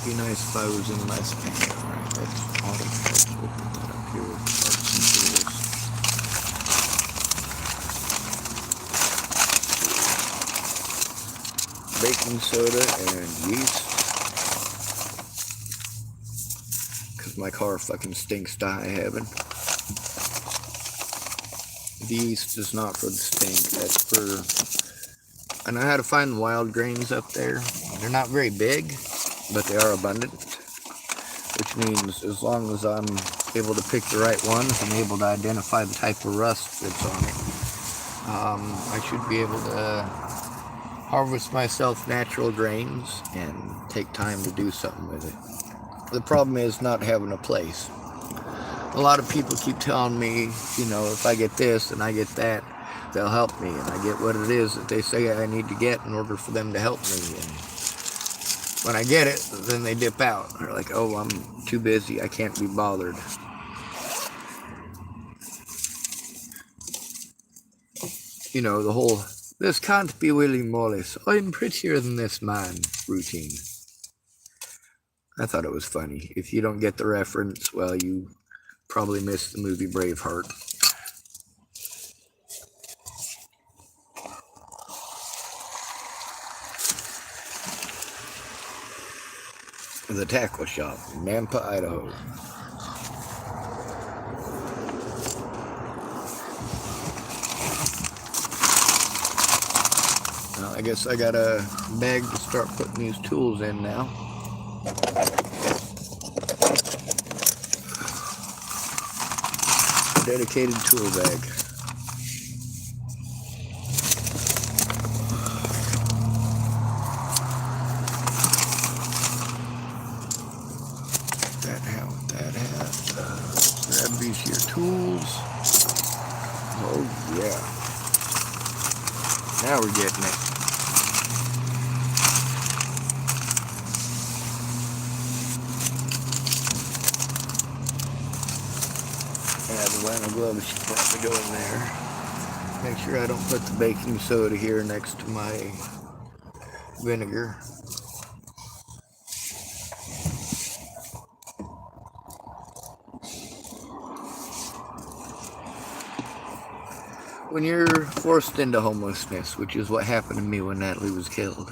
Be nice if I was in less pain. Alright, that's autumn. Let's open that up here with parts and tools. Baking soda and yeast. Because my car fucking stinks to high heaven. The yeast is not for the stink. That's for... I know how to find the wild grains up there. They're not very big, but they are abundant, which means as long as I'm able to pick the right ones and able to identify the type of rust that's on it, I should be able to harvest myself natural grains and take time to do something with it. The problem is not having a place. A lot of people keep telling me, if I get this and I get that, they'll help me, and I get what it is that they say I need to get in order for them to help me. And when I get it, then they dip out. They're like, oh, I'm too busy, I can't be bothered. The whole, this can't be Willie Mollis, I'm prettier than this man routine. I thought it was funny. If you don't get the reference, well, you probably missed the movie Braveheart. The tackle shop in Nampa, Idaho. Well, I guess I got a bag to start putting these tools in now. A dedicated tool bag. Grab these here tools. Oh yeah. Now we're getting it. Yeah, the lino gloves should probably go in there. Make sure I don't put the baking soda here next to my vinegar. When you're forced into homelessness, which is what happened to me when Natalie was killed,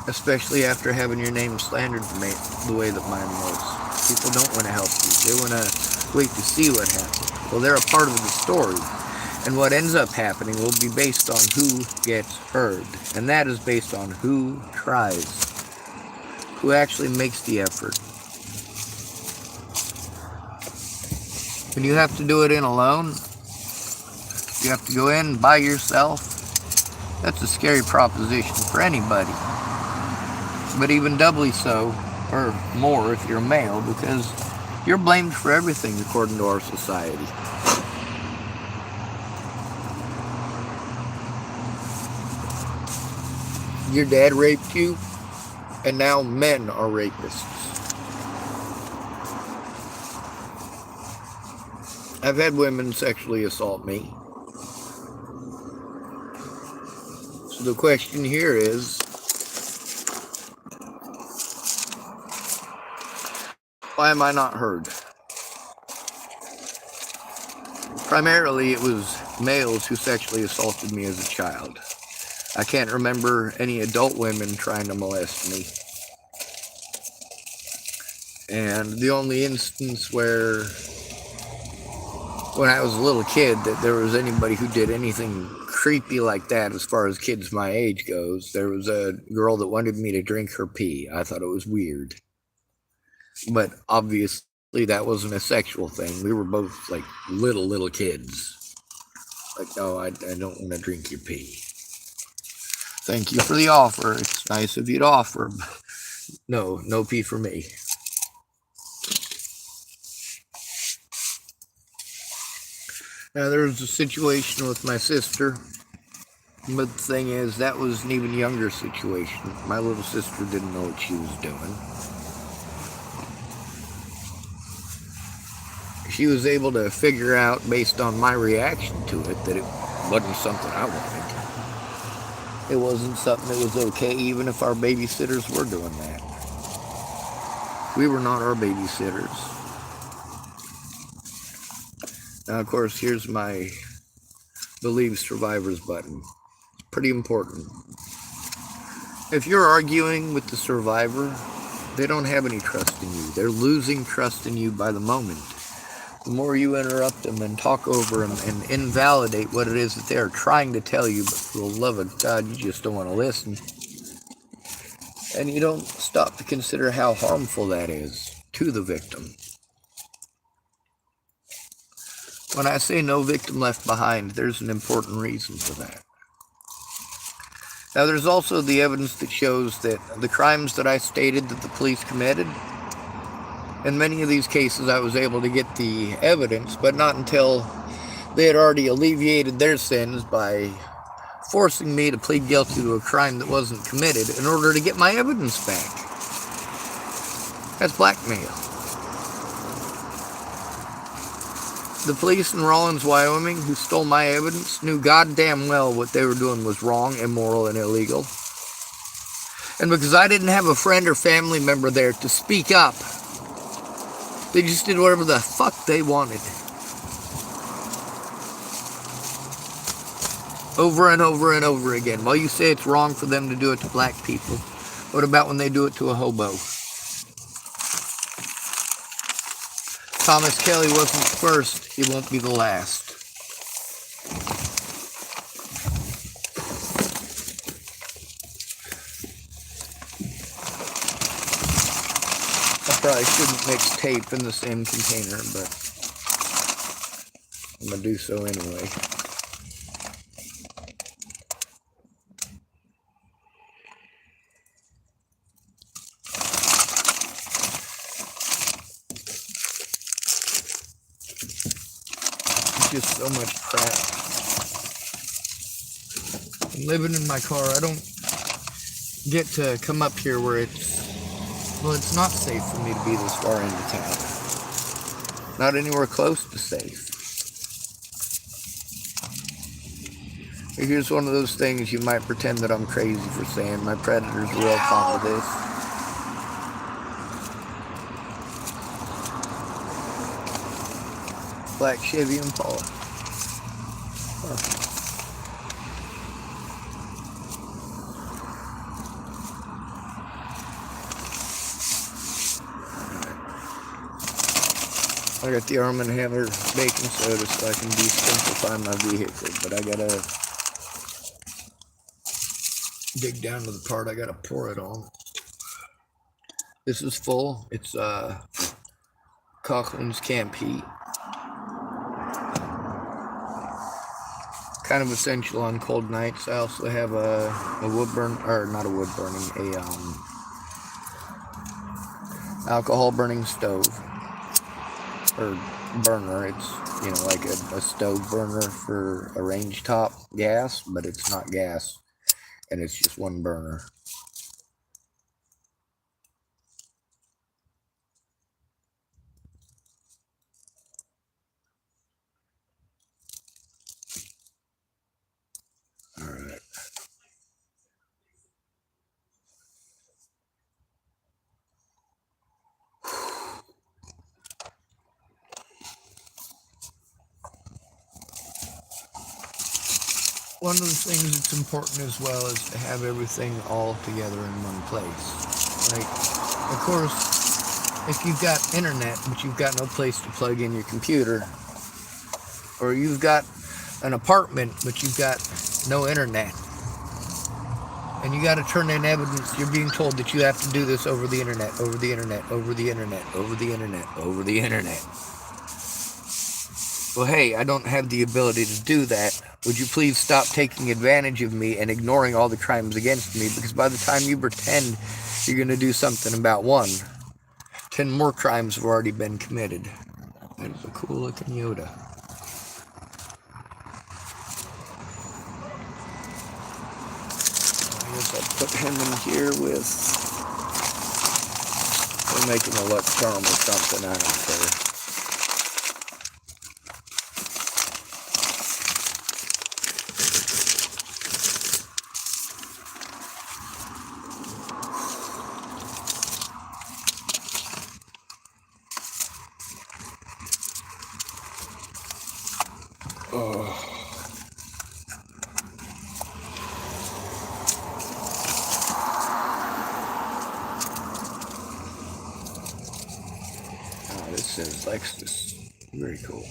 especially after having your name slandered the way that mine was, people don't want to help you. They want to wait to see what happens. Well, they're a part of the story, and what ends up happening will be based on who gets heard, and that is based on who tries, who actually makes the effort. When you have to do it in alone, you have to go in by yourself, that's a scary proposition for anybody. But even doubly so, or more if you're a male, because you're blamed for everything according to our society. Your dad raped you, and now men are rapists. I've had women sexually assault me. So the question here is, why am I not heard? Primarily, it was males who sexually assaulted me as a child. I can't remember any adult women trying to molest me. And the only instance where, when I was a little kid, that there was anybody who did anything creepy like that as far as kids my age goes, there was a girl that wanted me to drink her pee. I thought it was weird. But obviously that wasn't a sexual thing. We were both like little kids. Like, no, I don't want to drink your pee. Thank you for the offer. It's nice of you to offer. No pee for me. Now, there was a situation with my sister, but the thing is, that was an even younger situation. My little sister didn't know what she was doing. She was able to figure out, based on my reaction to it, that it wasn't something I wanted. It wasn't something that was okay, even if our babysitters were doing that. We were not our babysitters. Now, of course, here's my Believe Survivors button. It's pretty important. If you're arguing with the survivor, they don't have any trust in you. They're losing trust in you by the moment. The more you interrupt them and talk over them and invalidate what it is that they are trying to tell you, but for the love of God, you just don't want to listen. And you don't stop to consider how harmful that is to the victim. When I say no victim left behind, there's an important reason for that. Now, there's also the evidence that shows that the crimes that I stated that the police committed, in many of these cases I was able to get the evidence, but not until they had already alleviated their sins by forcing me to plead guilty to a crime that wasn't committed in order to get my evidence back. That's blackmail. The police in Rawlins, Wyoming, who stole my evidence, knew goddamn well what they were doing was wrong, immoral, and illegal. And because I didn't have a friend or family member there to speak up, they just did whatever the fuck they wanted. Over and over and over again. While you say it's wrong for them to do it to black people, what about when they do it to a hobo? Thomas Kelly wasn't the first, he won't be the last. I probably shouldn't mix tape in the same container, but I'm going to do so anyway. Just so much crap. I'm living in my car. I don't get to come up here where it's not safe for me to be this far into town. Not anywhere close to safe. Here's one of those things you might pretend that I'm crazy for saying. My predators are real fond of this. Black Chevy Impala. I got the Arm & Hammer baking soda so I can desimplify my vehicle, but I gotta dig down to the part I gotta pour it on. This is full. It's Coughlin's Camp Heat. Kind of essential on cold nights. I also have a wood burn, or not a wood burning, alcohol burning stove or burner. It's, you know, like a stove burner for a range top gas, but it's not gas, and it's just one burner. All right. One of the things that's important as well is to have everything all together in one place. Like, of course, if you've got internet, but you've got no place to plug in your computer, or you've got an apartment, but you've got no internet, and you got to turn in evidence, you're being told that you have to do this over the internet, over the internet, over the internet, over the internet, over the internet. Well, hey, I don't have the ability to do that. Would you please stop taking advantage of me and ignoring all the crimes against me? Because by the time you pretend you're going to do something about one, 10 more crimes have already been committed. That's a cool looking Yoda. I guess I'll put him in here with... We're making a luck charm or something, I don't care. This says Lexus. Very cool.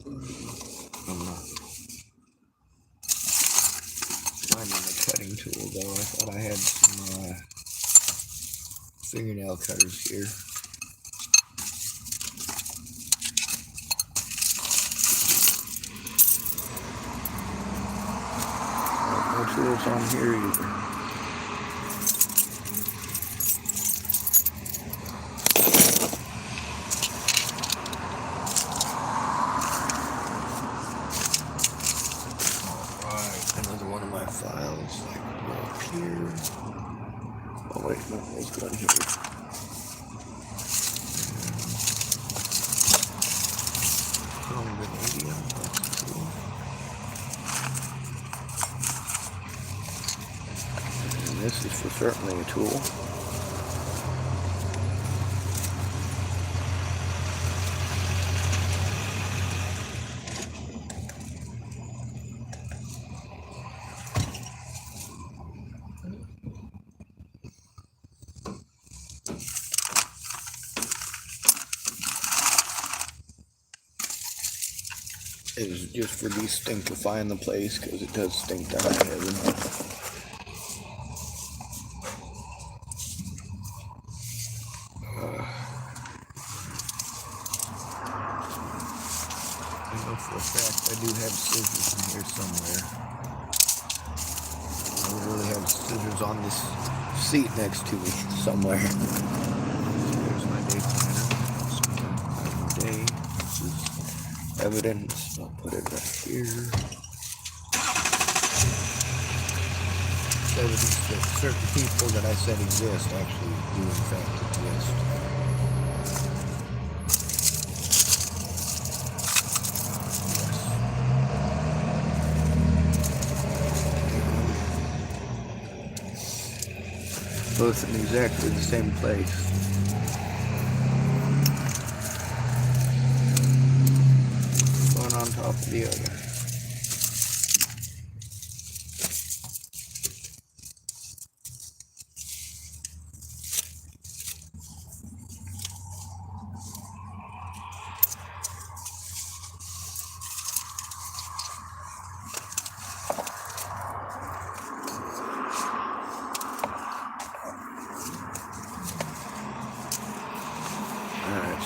I'm not finding the cutting tool though. I thought I had some fingernail cutters here. tools on here either. Another one of my files. I can go up here. Oh wait, no, there's one here. Vanadium, that's cool. And this is for certainly a tool. It is just for destinctifying the place because it does stink to high heaven. I know for a fact I do have scissors in here somewhere. I literally have scissors on this seat next to me somewhere. Here's my day planner. Day. This is evidence. I'll put it right here. It's evidence that certain people that I said exist actually do in fact exist. Both in exactly the same place. One on top of the other.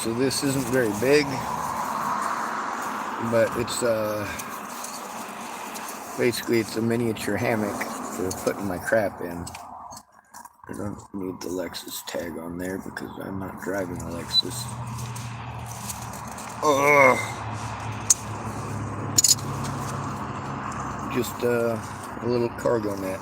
So this isn't very big, but it's basically it's a miniature hammock for putting my crap in. I don't need the Lexus tag on there because I'm not driving a Lexus. Just a little cargo net.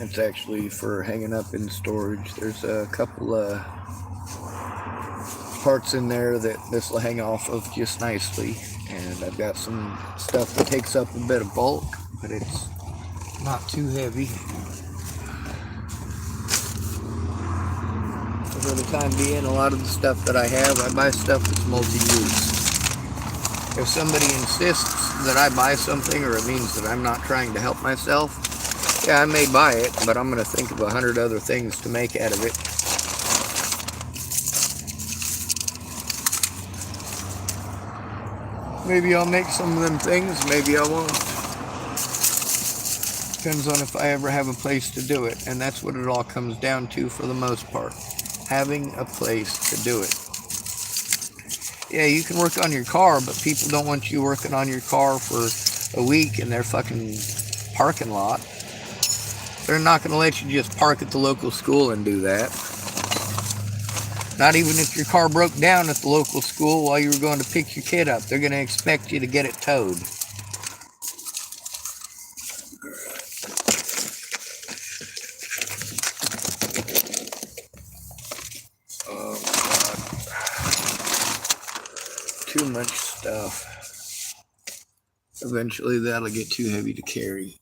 It's actually for hanging up in storage. There's a couple of parts in there that this will hang off of just nicely. And I've got some stuff that takes up a bit of bulk, but it's not too heavy. So for the time being, a lot of the stuff that I have, I buy stuff that's multi-use. If somebody insists that I buy something, or it means that I'm not trying to help myself, yeah, I may buy it, but I'm going to think of 100 other things to make out of it. Maybe I'll make some of them things, maybe I won't. Depends on if I ever have a place to do it, and that's what it all comes down to for the most part. Having a place to do it. Yeah, you can work on your car, but people don't want you working on your car for a week in their fucking parking lot. They're not going to let you just park at the local school and do that. Not even if your car broke down at the local school while you were going to pick your kid up. They're going to expect you to get it towed. Oh, God. Too much stuff. Eventually that'll get too heavy to carry.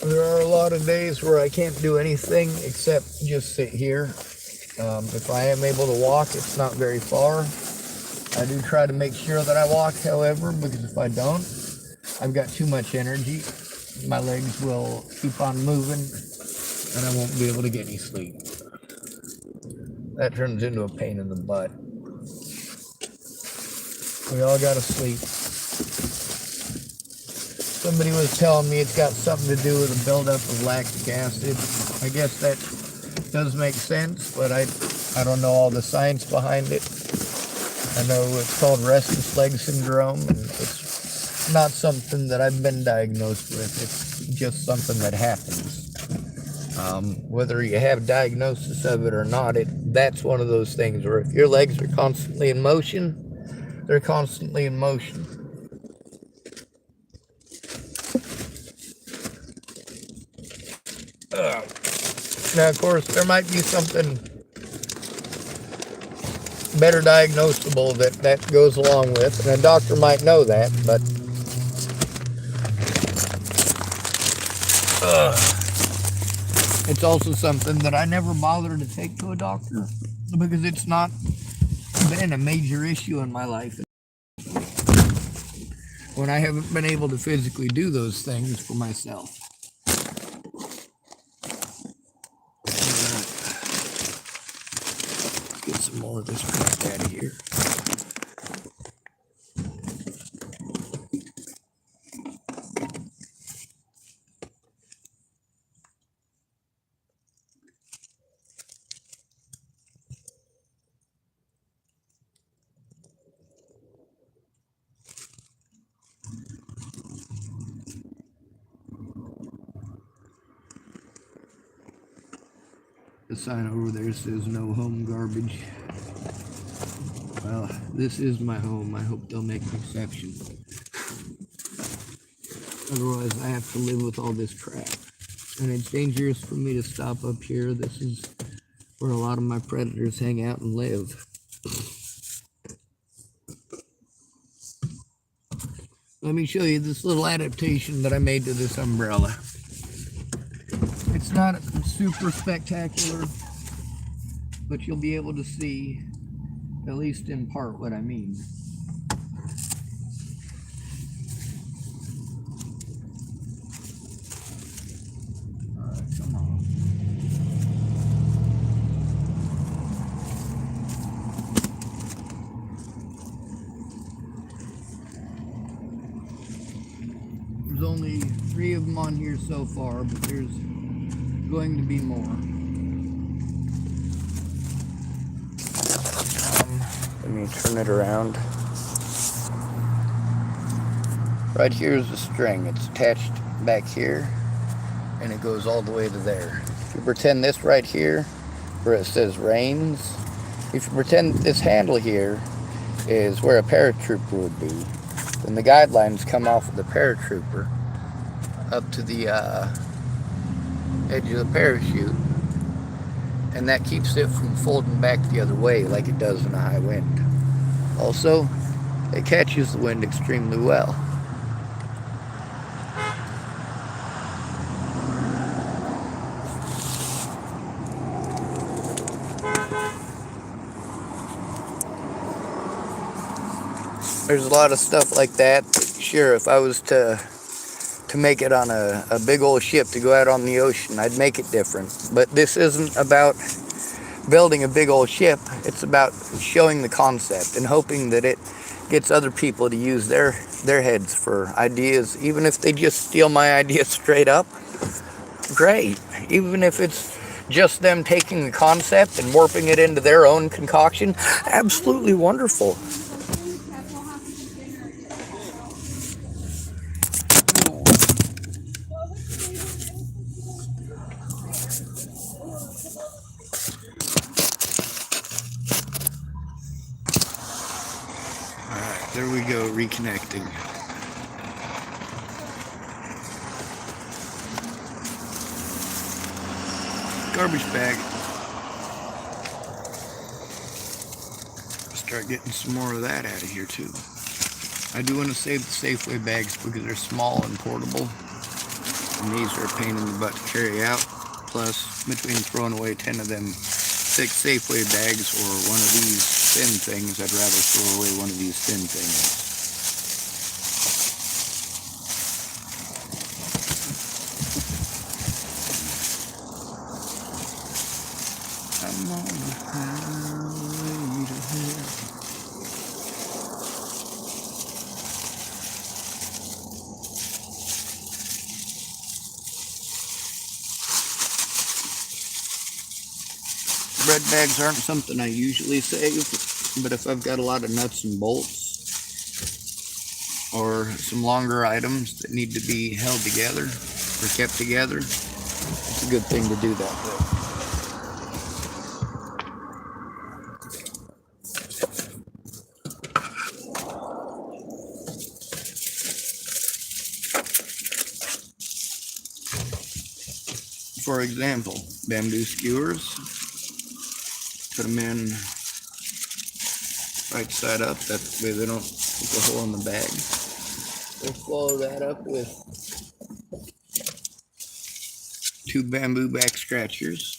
There are a lot of days where I can't do anything except just sit here If I am able to walk, it's not very far. I do try to make sure that I walk, however, because if I don't, I've got too much energy. My legs will keep on moving, and I won't be able to get any sleep. That turns into a pain in the butt. We all gotta sleep. Somebody was telling me it's got something to do with the buildup of lactic acid. I guess that does make sense, but I don't know all the science behind it. I know it's called restless leg syndrome, and it's not something that I've been diagnosed with. It's just something that happens. Whether you have diagnosis of it or not, that's one of those things where if your legs are constantly in motion, they're constantly in motion. Now, of course, there might be something better diagnosable that goes along with, and a doctor might know that, but it's also something that I never bother to take to a doctor because it's not been a major issue in my life when I haven't been able to physically do those things for myself. Let's get some more of this crap out of here. The sign over there says no home garbage. Well, this is my home. I hope they'll make an exception. Otherwise, I have to live with all this crap. And it's dangerous for me to stop up here. This is where a lot of my predators hang out and live. Let me show you this little adaptation that I made to this umbrella. It's not super spectacular, but you'll be able to see, at least in part, what I mean. Alright, come on. There's only 3 of them on here so far, but there's going to be more. Let me turn it around. Right here is the string. It's attached back here, and it goes all the way to there. If you pretend this right here, where it says reins, if you pretend this handle here is where a paratrooper would be, then the guidelines come off of the paratrooper up to the edge of the parachute, and that keeps it from folding back the other way like it does in a high wind. Also, it catches the wind extremely well. There's a lot of stuff like that. Sure, if I was to make it on a big old ship to go out on the ocean, I'd make it different. But this isn't about building a big old ship. It's about showing the concept and hoping that it gets other people to use their heads for ideas. Even if they just steal my idea straight up, great. Even if it's just them taking the concept and warping it into their own concoction, absolutely wonderful. Alright, there we go, reconnecting. Garbage bag. Start getting some more of that out of here too. I do want to save the Safeway bags because they're small and portable, and these are a pain in the butt to carry out. Plus, between throwing away 10 of them thick Safeway bags or one of these thin things, I'd rather throw away one of these thin things. I'm on the highway to hell. Bread bags aren't something I usually save, but if I've got a lot of nuts and bolts or some longer items that need to be held together or kept together, it's a good thing to do that with. For example, bamboo skewers, put them in right side up, that way they don't poke a hole in the bag. We'll follow that up with 2 bamboo back scratchers.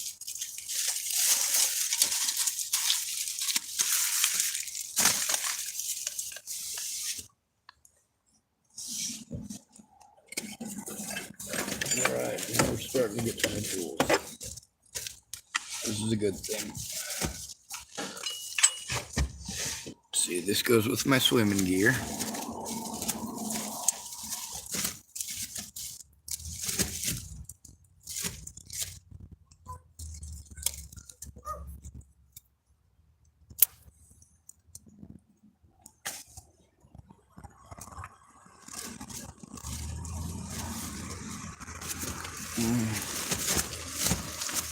Alright, now we're starting to get to my tools. This is a good thing. Let's see, this goes with my swimming gear.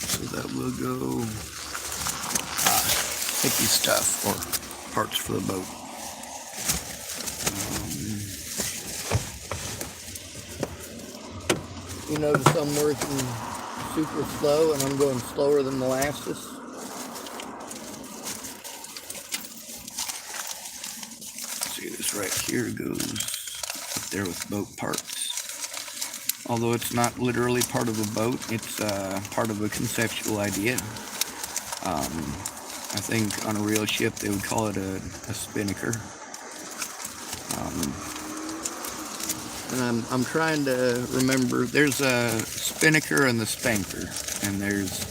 So that will go sticky stuff or parts for the boat. You notice I'm working super slow and I'm going slower than molasses. See, this right here goes up there with boat parts. Although it's not literally part of a boat, it's part of a conceptual idea. I think on a real ship they would call it a spinnaker. And I'm trying to remember, there's a spinnaker and the spanker, and there's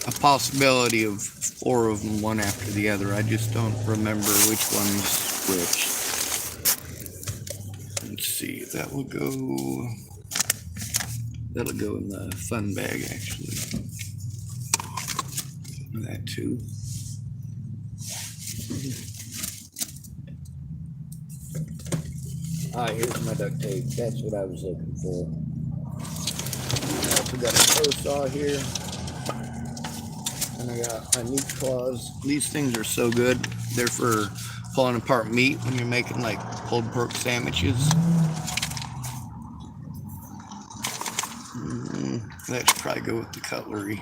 a possibility of 4 of them, one after the other. I just don't remember which one's which. Let's see, that'll go in the fun bag, actually. That too. Here's my duct tape. That's what I was looking for. I also got a toe saw here. And I got my meat claws. These things are so good. They're for pulling apart meat when you're making like pulled pork sandwiches. That should probably go with the cutlery. I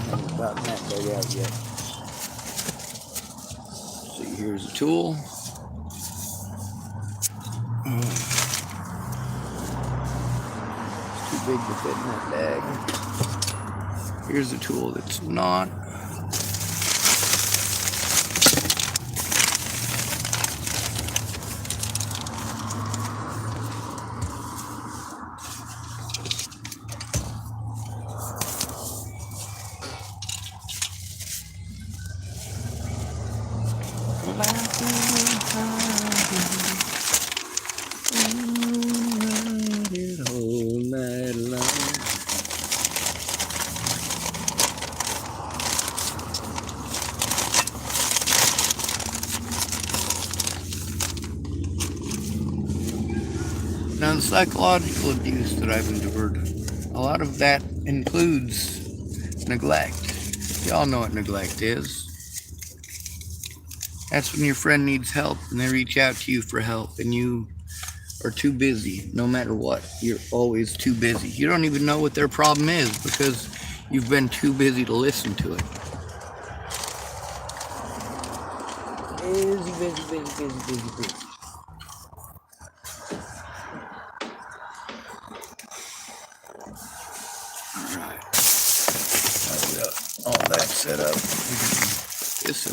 haven't gotten that bag out yet. See, here's a tool. It's too big to fit in that bag. Here's a tool that's not. Now, the psychological abuse that I've endured, a lot of that includes neglect. Y'all know what neglect is. That's when your friend needs help and they reach out to you for help and you are too busy. No matter what, you're always too busy. You don't even know what their problem is because you've been too busy to listen to it. Busy. Alright. All that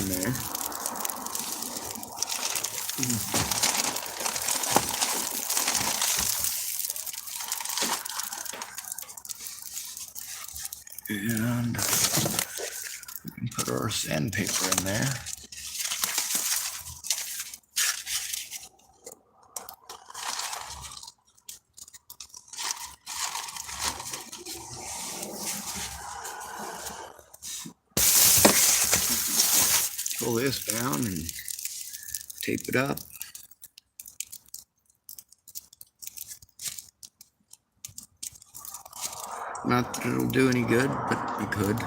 in there. And we can put our sandpaper in there. Pull this down and tape it up. Not that it'll do any good, but it could.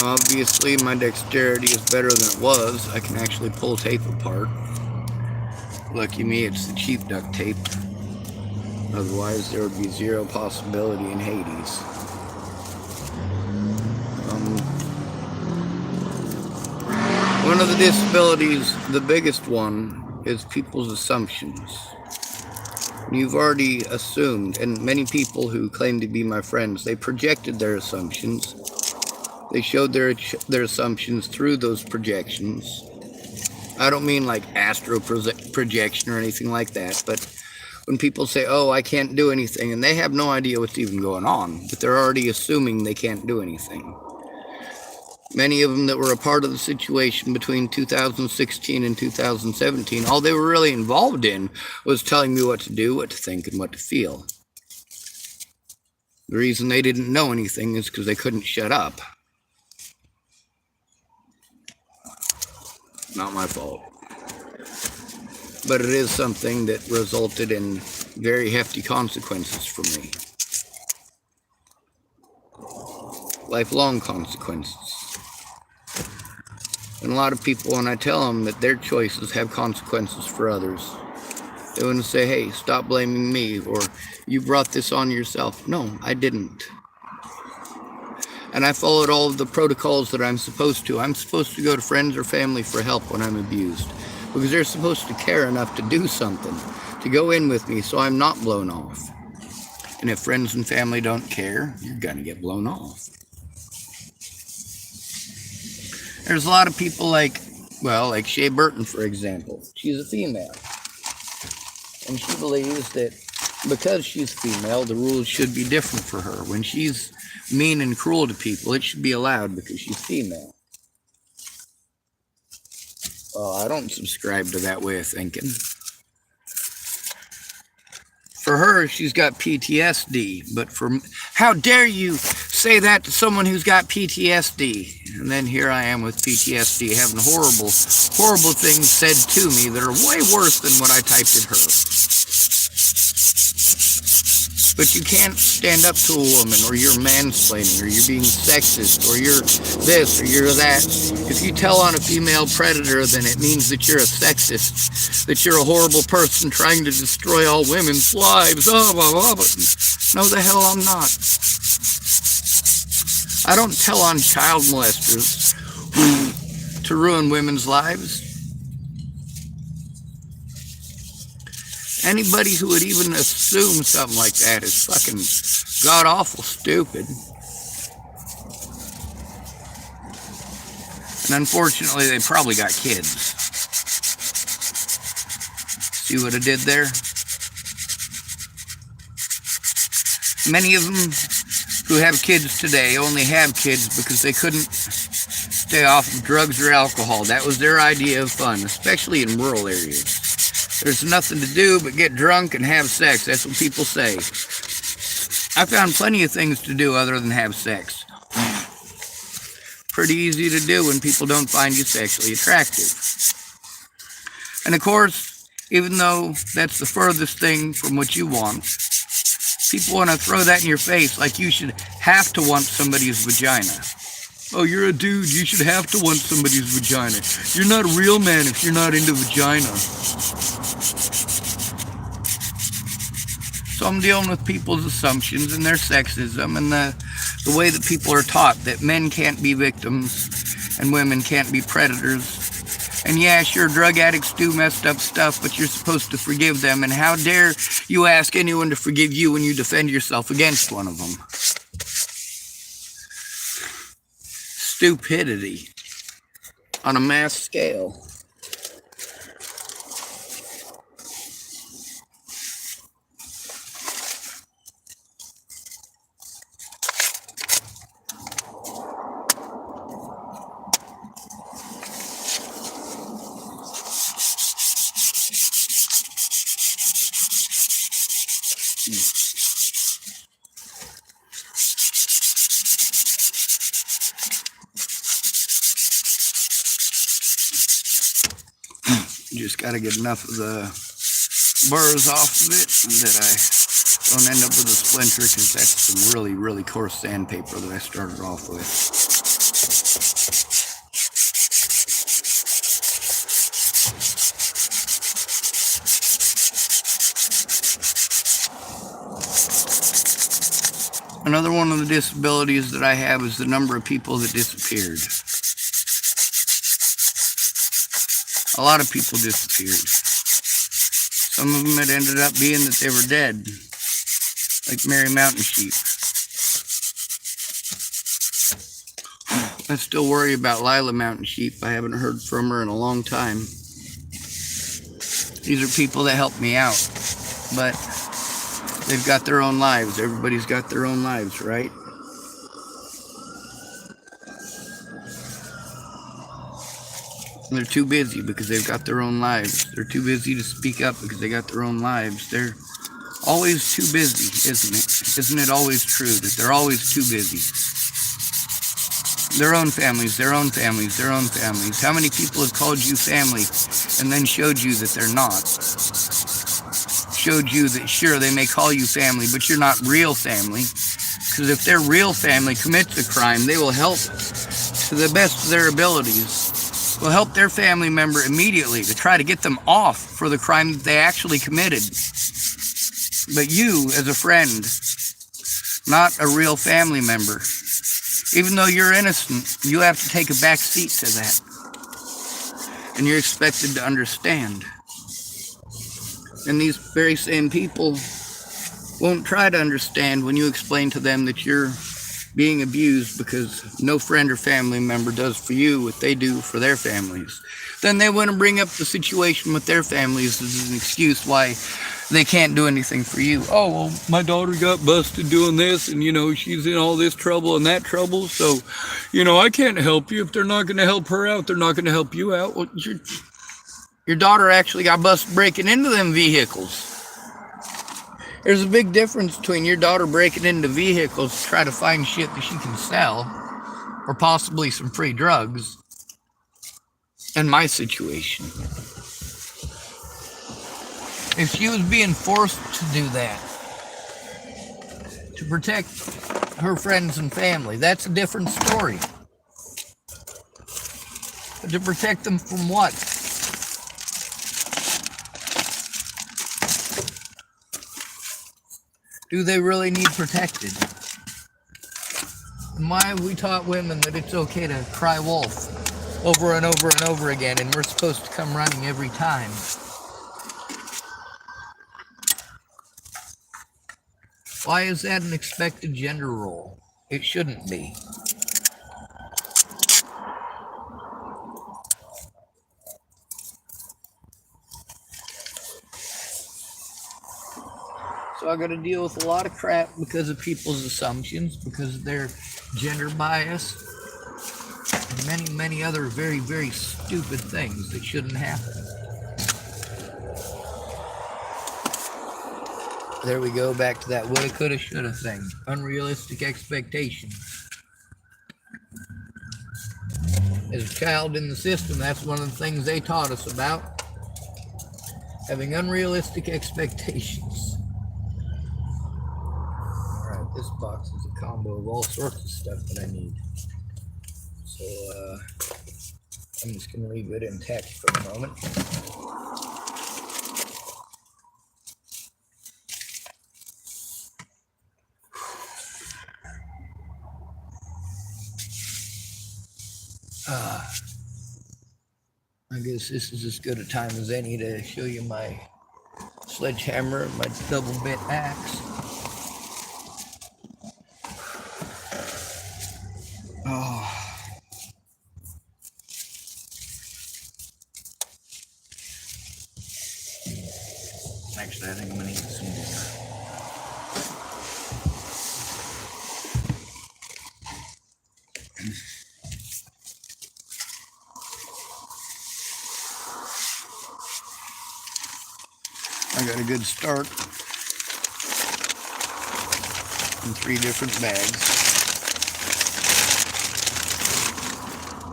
Obviously, my dexterity is better than it was. I can actually pull tape apart. Lucky me, it's the cheap duct tape. Otherwise, there would be zero possibility in Hades. One of the disabilities, the biggest one, is people's assumptions. You've already assumed, and many people who claim to be my friends, they projected their assumptions. They showed their assumptions through those projections. I don't mean like astral projection or anything like that, but when people say, oh, I can't do anything, and they have no idea what's even going on, but they're already assuming they can't do anything. Many of them that were a part of the situation between 2016 and 2017, all they were really involved in was telling me what to do, what to think, and what to feel. The reason they didn't know anything is because they couldn't shut up. Not my fault. But it is something that resulted in very hefty consequences for me. Lifelong consequences. And a lot of people, when I tell them that their choices have consequences for others, they want to say, hey, stop blaming me, or you brought this on yourself. No, I didn't. And I followed all of the protocols that I'm supposed to. I'm supposed to go to friends or family for help when I'm abused, because they're supposed to care enough to do something, to go in with me so I'm not blown off. And if friends and family don't care, you're gonna get blown off. There's a lot of people like Shea Burton, for example. She's a female. And she believes that because she's female, the rules should be different for her. When she's mean and cruel to people, it should be allowed because she's female. Well, I don't subscribe to that way of thinking. For her, she's got PTSD, but how dare you say that to someone who's got PTSD? And then here I am with PTSD having horrible, horrible things said to me that are way worse than what I typed at her. But you can't stand up to a woman, or you're mansplaining, or you're being sexist, or you're this, or you're that. If you tell on a female predator, then it means that you're a sexist, that you're a horrible person trying to destroy all women's lives. Oh, blah, blah, blah. No, the hell I'm not. I don't tell on child molesters to ruin women's lives. Anybody who would even assume something like that is fucking god-awful stupid. And unfortunately, they probably got kids. See what I did there? Many of them who have kids today only have kids because they couldn't stay off of drugs or alcohol. That was their idea of fun, especially in rural areas. There's nothing to do but get drunk and have sex. That's what people say. I found plenty of things to do other than have sex. Pretty easy to do when people don't find you sexually attractive. And of course, even though that's the furthest thing from what you want, people want to throw that in your face like you should have to want somebody's vagina. Oh, you're a dude, you should have to want somebody's vagina. You're not a real man if you're not into vagina. So I'm dealing with people's assumptions and their sexism and the way that people are taught that men can't be victims and women can't be predators. And yeah, sure, drug addicts do messed up stuff, but you're supposed to forgive them. And how dare you ask anyone to forgive you when you defend yourself against one of them? Stupidity on a mass scale. You just got to get enough of the burrs off of it that I don't end up with a splinter, because that's some really, really coarse sandpaper that I started off with. Another one of the disabilities that I have is the number of people that disappeared. A lot of people disappeared. Some of them had ended up being that they were dead, like Mary Mountain Sheep. I still worry about Lila Mountain Sheep. I haven't heard from her in a long time. These are people that help me out, but they've got their own lives. Everybody's got their own lives, right? And they're too busy because they've got their own lives. They're too busy to speak up because they got their own lives. They're always too busy, isn't it? Isn't it always true that they're always too busy? Their own families, their own families, their own families. How many people have called you family and then showed you that they're not? Showed you that, sure, they may call you family, but you're not real family. Because if their real family commits a crime, they will help to the best of their abilities. Will help their family member immediately to try to get them off for the crime that they actually committed. But you, as a friend, not a real family member, even though you're innocent, you have to take a back seat to that. And you're expected to understand. And these very same people won't try to understand when you explain to them that you're being abused because no friend or family member does for you what they do for their families. Then they want to bring up the situation with their families as an excuse why they can't do anything for you. Oh, well, my daughter got busted doing this, and, she's in all this trouble and that trouble, so, I can't help you. If they're not going to help her out, they're not going to help you out. Well, your daughter actually got busted breaking into them vehicles. There's a big difference between your daughter breaking into vehicles to try to find shit that she can sell, or possibly some free drugs, and my situation. If she was being forced to do that, to protect her friends and family, that's a different story. But to protect them from what? Do they really need protected? And why have we taught women that it's okay to cry wolf over and over and over again, and we're supposed to come running every time? Why is that an expected gender role? It shouldn't be. So I got to deal with a lot of crap because of people's assumptions, because of their gender bias, and many, many other very, very stupid things that shouldn't happen. There we go, back to that woulda, coulda, shoulda thing. Unrealistic expectations. As a child in the system, that's one of the things they taught us about. Having unrealistic expectations. Alright, this box is a combo of all sorts of stuff that I need. So, I'm just going to leave it intact for a moment. I guess this is as good a time as any to show you my sledgehammer, my double bit axe. Oh. Actually, I think I'm gonna need some more. I got a good start in 3 different bags.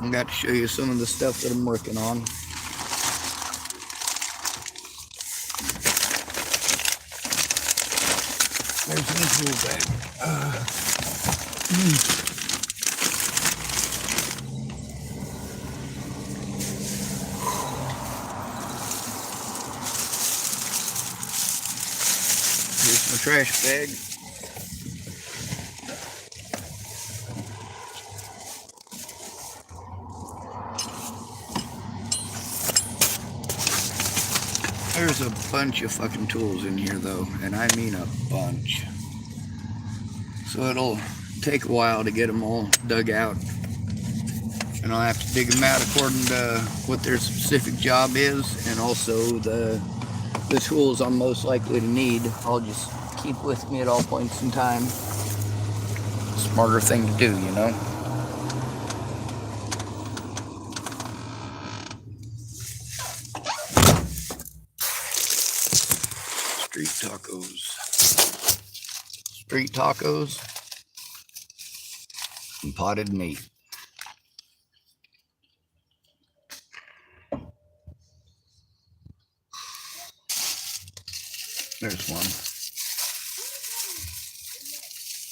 I got to show you some of the stuff that I'm working on. There's my tool bag. Here's my trash bag. There's a bunch of fucking tools in here though, and I mean a bunch. So it'll take a while to get them all dug out. And I'll have to dig them out according to what their specific job is, and also the tools I'm most likely to need. I'll just keep with me at all points in time. Smarter thing to do, you know? Street tacos. Street tacos and potted meat. There's one.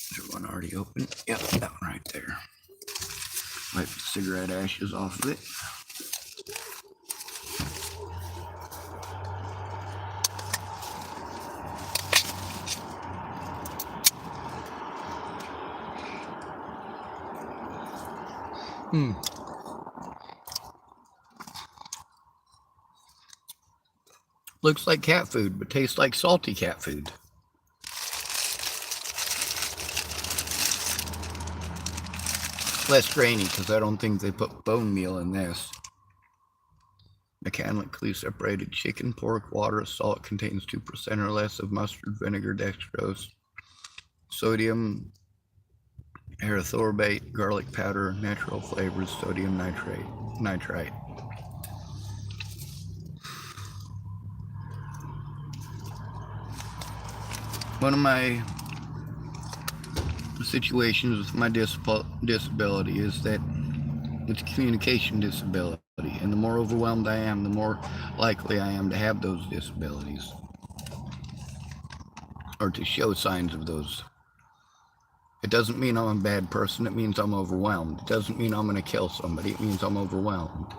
Is there one already open? Yep, that one right there. Wipe the cigarette ashes off of it. Looks like cat food, but tastes like salty cat food. Less grainy, because I don't think they put bone meal in this. Mechanically separated chicken, pork, water, salt contains 2% or less of mustard, vinegar, dextrose, sodium, erythorbate, garlic powder, natural flavors, sodium nitrite. One of my situations with my disability is that it's a communication disability, and the more overwhelmed I am, the more likely I am to have those disabilities, or to show signs of those. It doesn't mean I'm a bad person, it means I'm overwhelmed. It doesn't mean I'm going to kill somebody, it means I'm overwhelmed.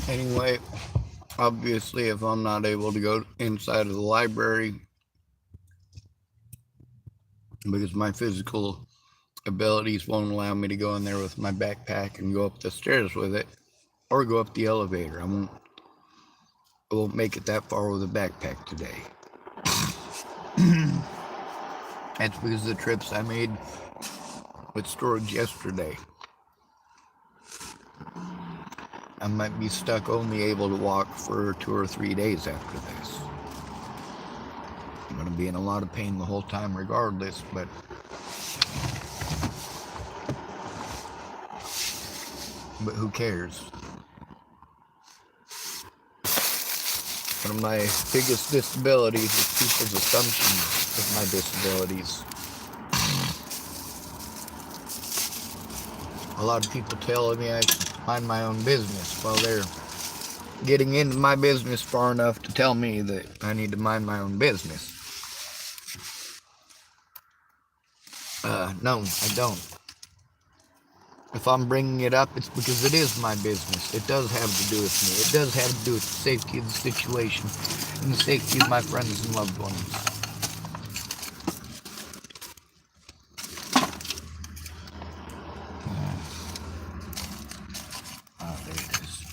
Anyway, obviously, if I'm not able to go inside of the library because my physical abilities won't allow me to go in there with my backpack and go up the stairs with it, or go up the elevator, I won't make it that far with a backpack today. That's because of the trips I made with storage yesterday. I might be stuck only able to walk for 2 or 3 days after this. I'm going to be in a lot of pain the whole time regardless, but but who cares? One of my biggest disabilities is people's assumptions of my disabilities. A lot of people telling me I mind my own business while they're getting into my business far enough to tell me that I need to mind my own business. No, I don't. If I'm bringing it up, it's because it is my business. It does have to do with me. It does have to do with the safety of the situation and the safety of my friends and loved ones. There it is.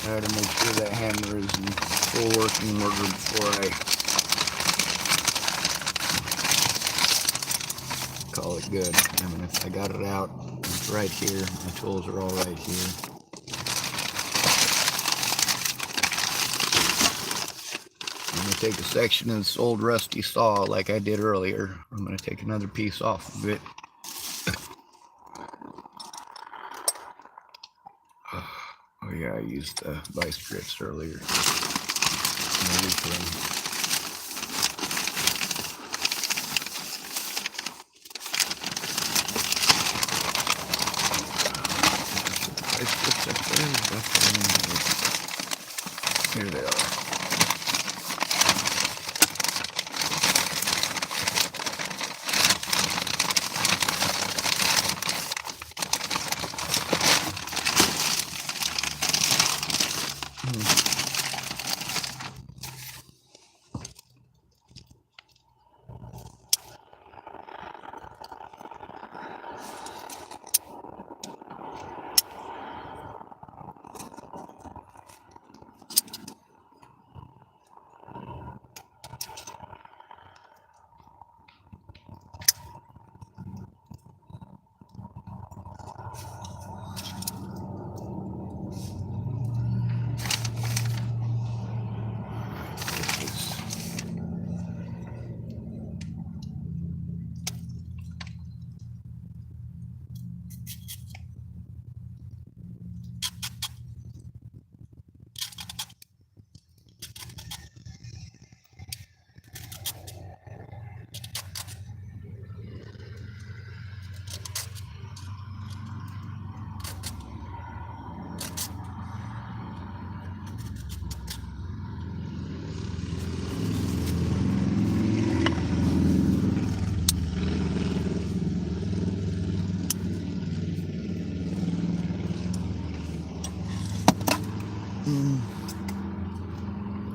I gotta make sure that hammer is in full working order before I call it good. I mean, if I got it out, it's right here. My tools are all right here. I'm gonna take a section of this old rusty saw like I did earlier. I'm gonna take another piece off of it. Oh yeah, I used the vice grips earlier. Here they are.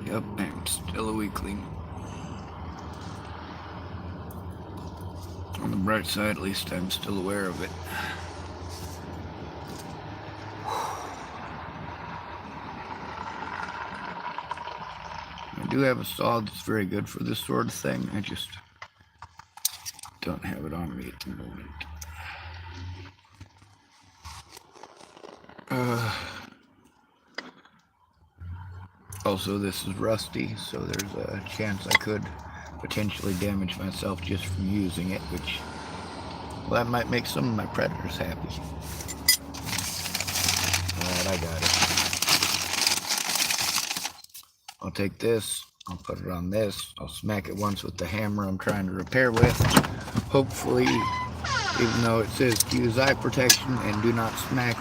Yep, I'm still a weakling. On the bright side, at least I'm still aware of it. I do have a saw that's very good for this sort of thing. I just don't have it on me at the moment. Also, this is rusty, so there's a chance I could potentially damage myself just from using it, which, well, that might make some of my predators happy. Alright, I got it. I'll take this, I'll put it on this, I'll smack it once with the hammer I'm trying to repair with. Hopefully, even though it says to use eye protection and do not smack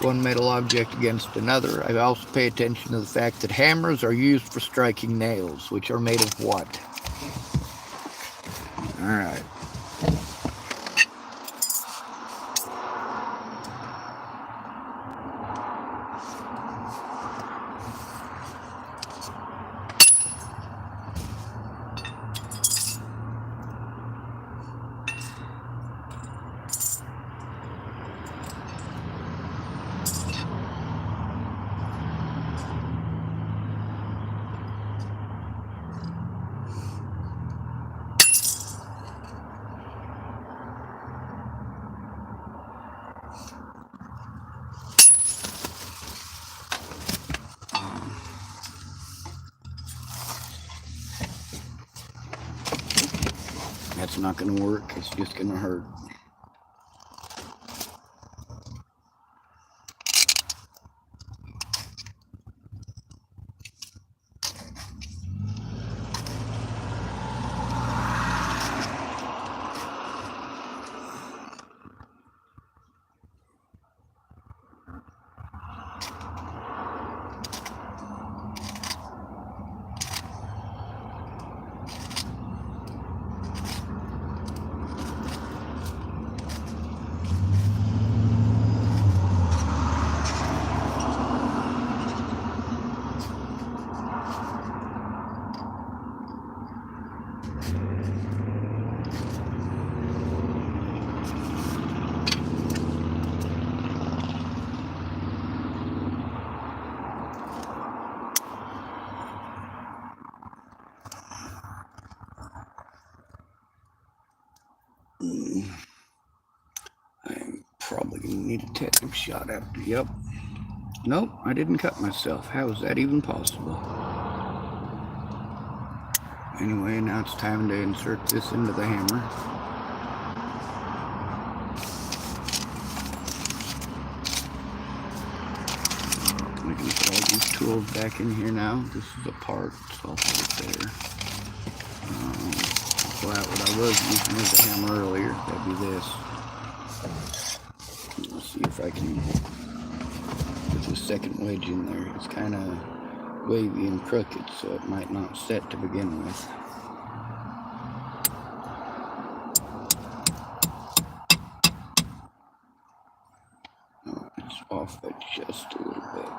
one metal object against another, I also pay attention to the fact that hammers are used for striking nails, which are made of what? Alright. That's not going to work. It's just going to hurt. I'm probably going to need a tetanus shot after. Yep. Nope, I didn't cut myself. How is that even possible? Anyway, now it's time to insert this into the hammer. We can put all these tools back in here now. This is a part, so I'll put it there. Pull out what I was using as a hammer earlier. That'd be this. Let's see if I can put the second wedge in there. It's kind of wavy and crooked, so it might not set to begin with. Oh, it's off by just a little bit.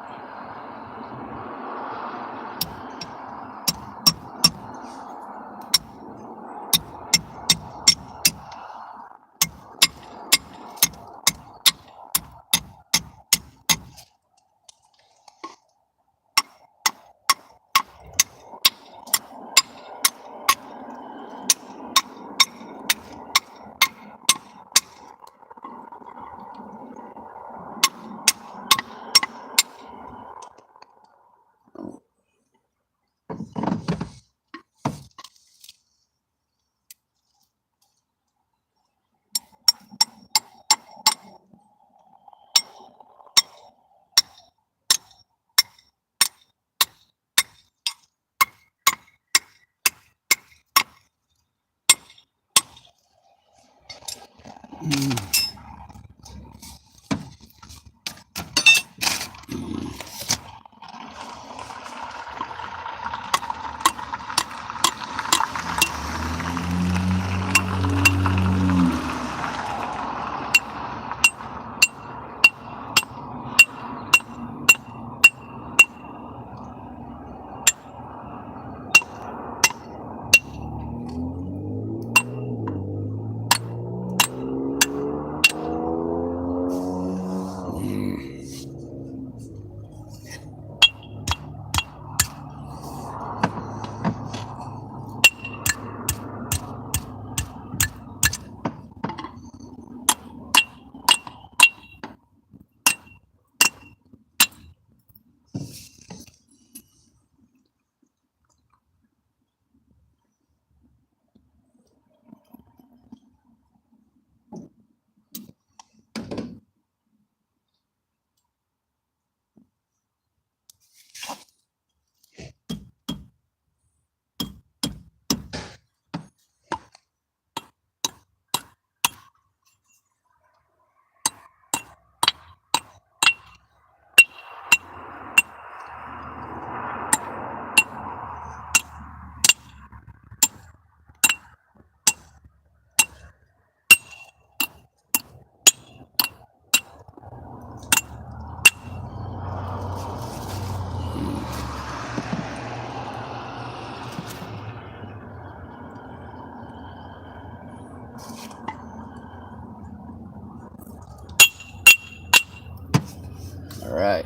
Alright.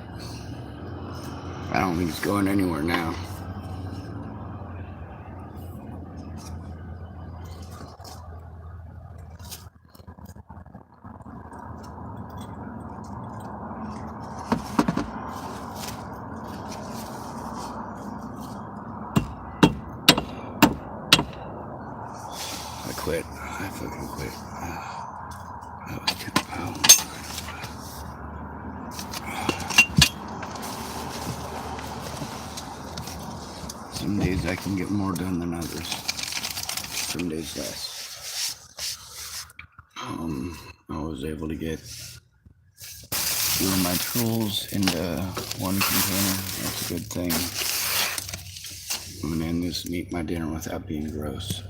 I don't think it's going anywhere now. quit. I fucking quit. Some days I can get more done than others. Some days less. I was able to get 2 of my tools into 1 container. That's a good thing. I'm gonna end this and eat my dinner without being gross.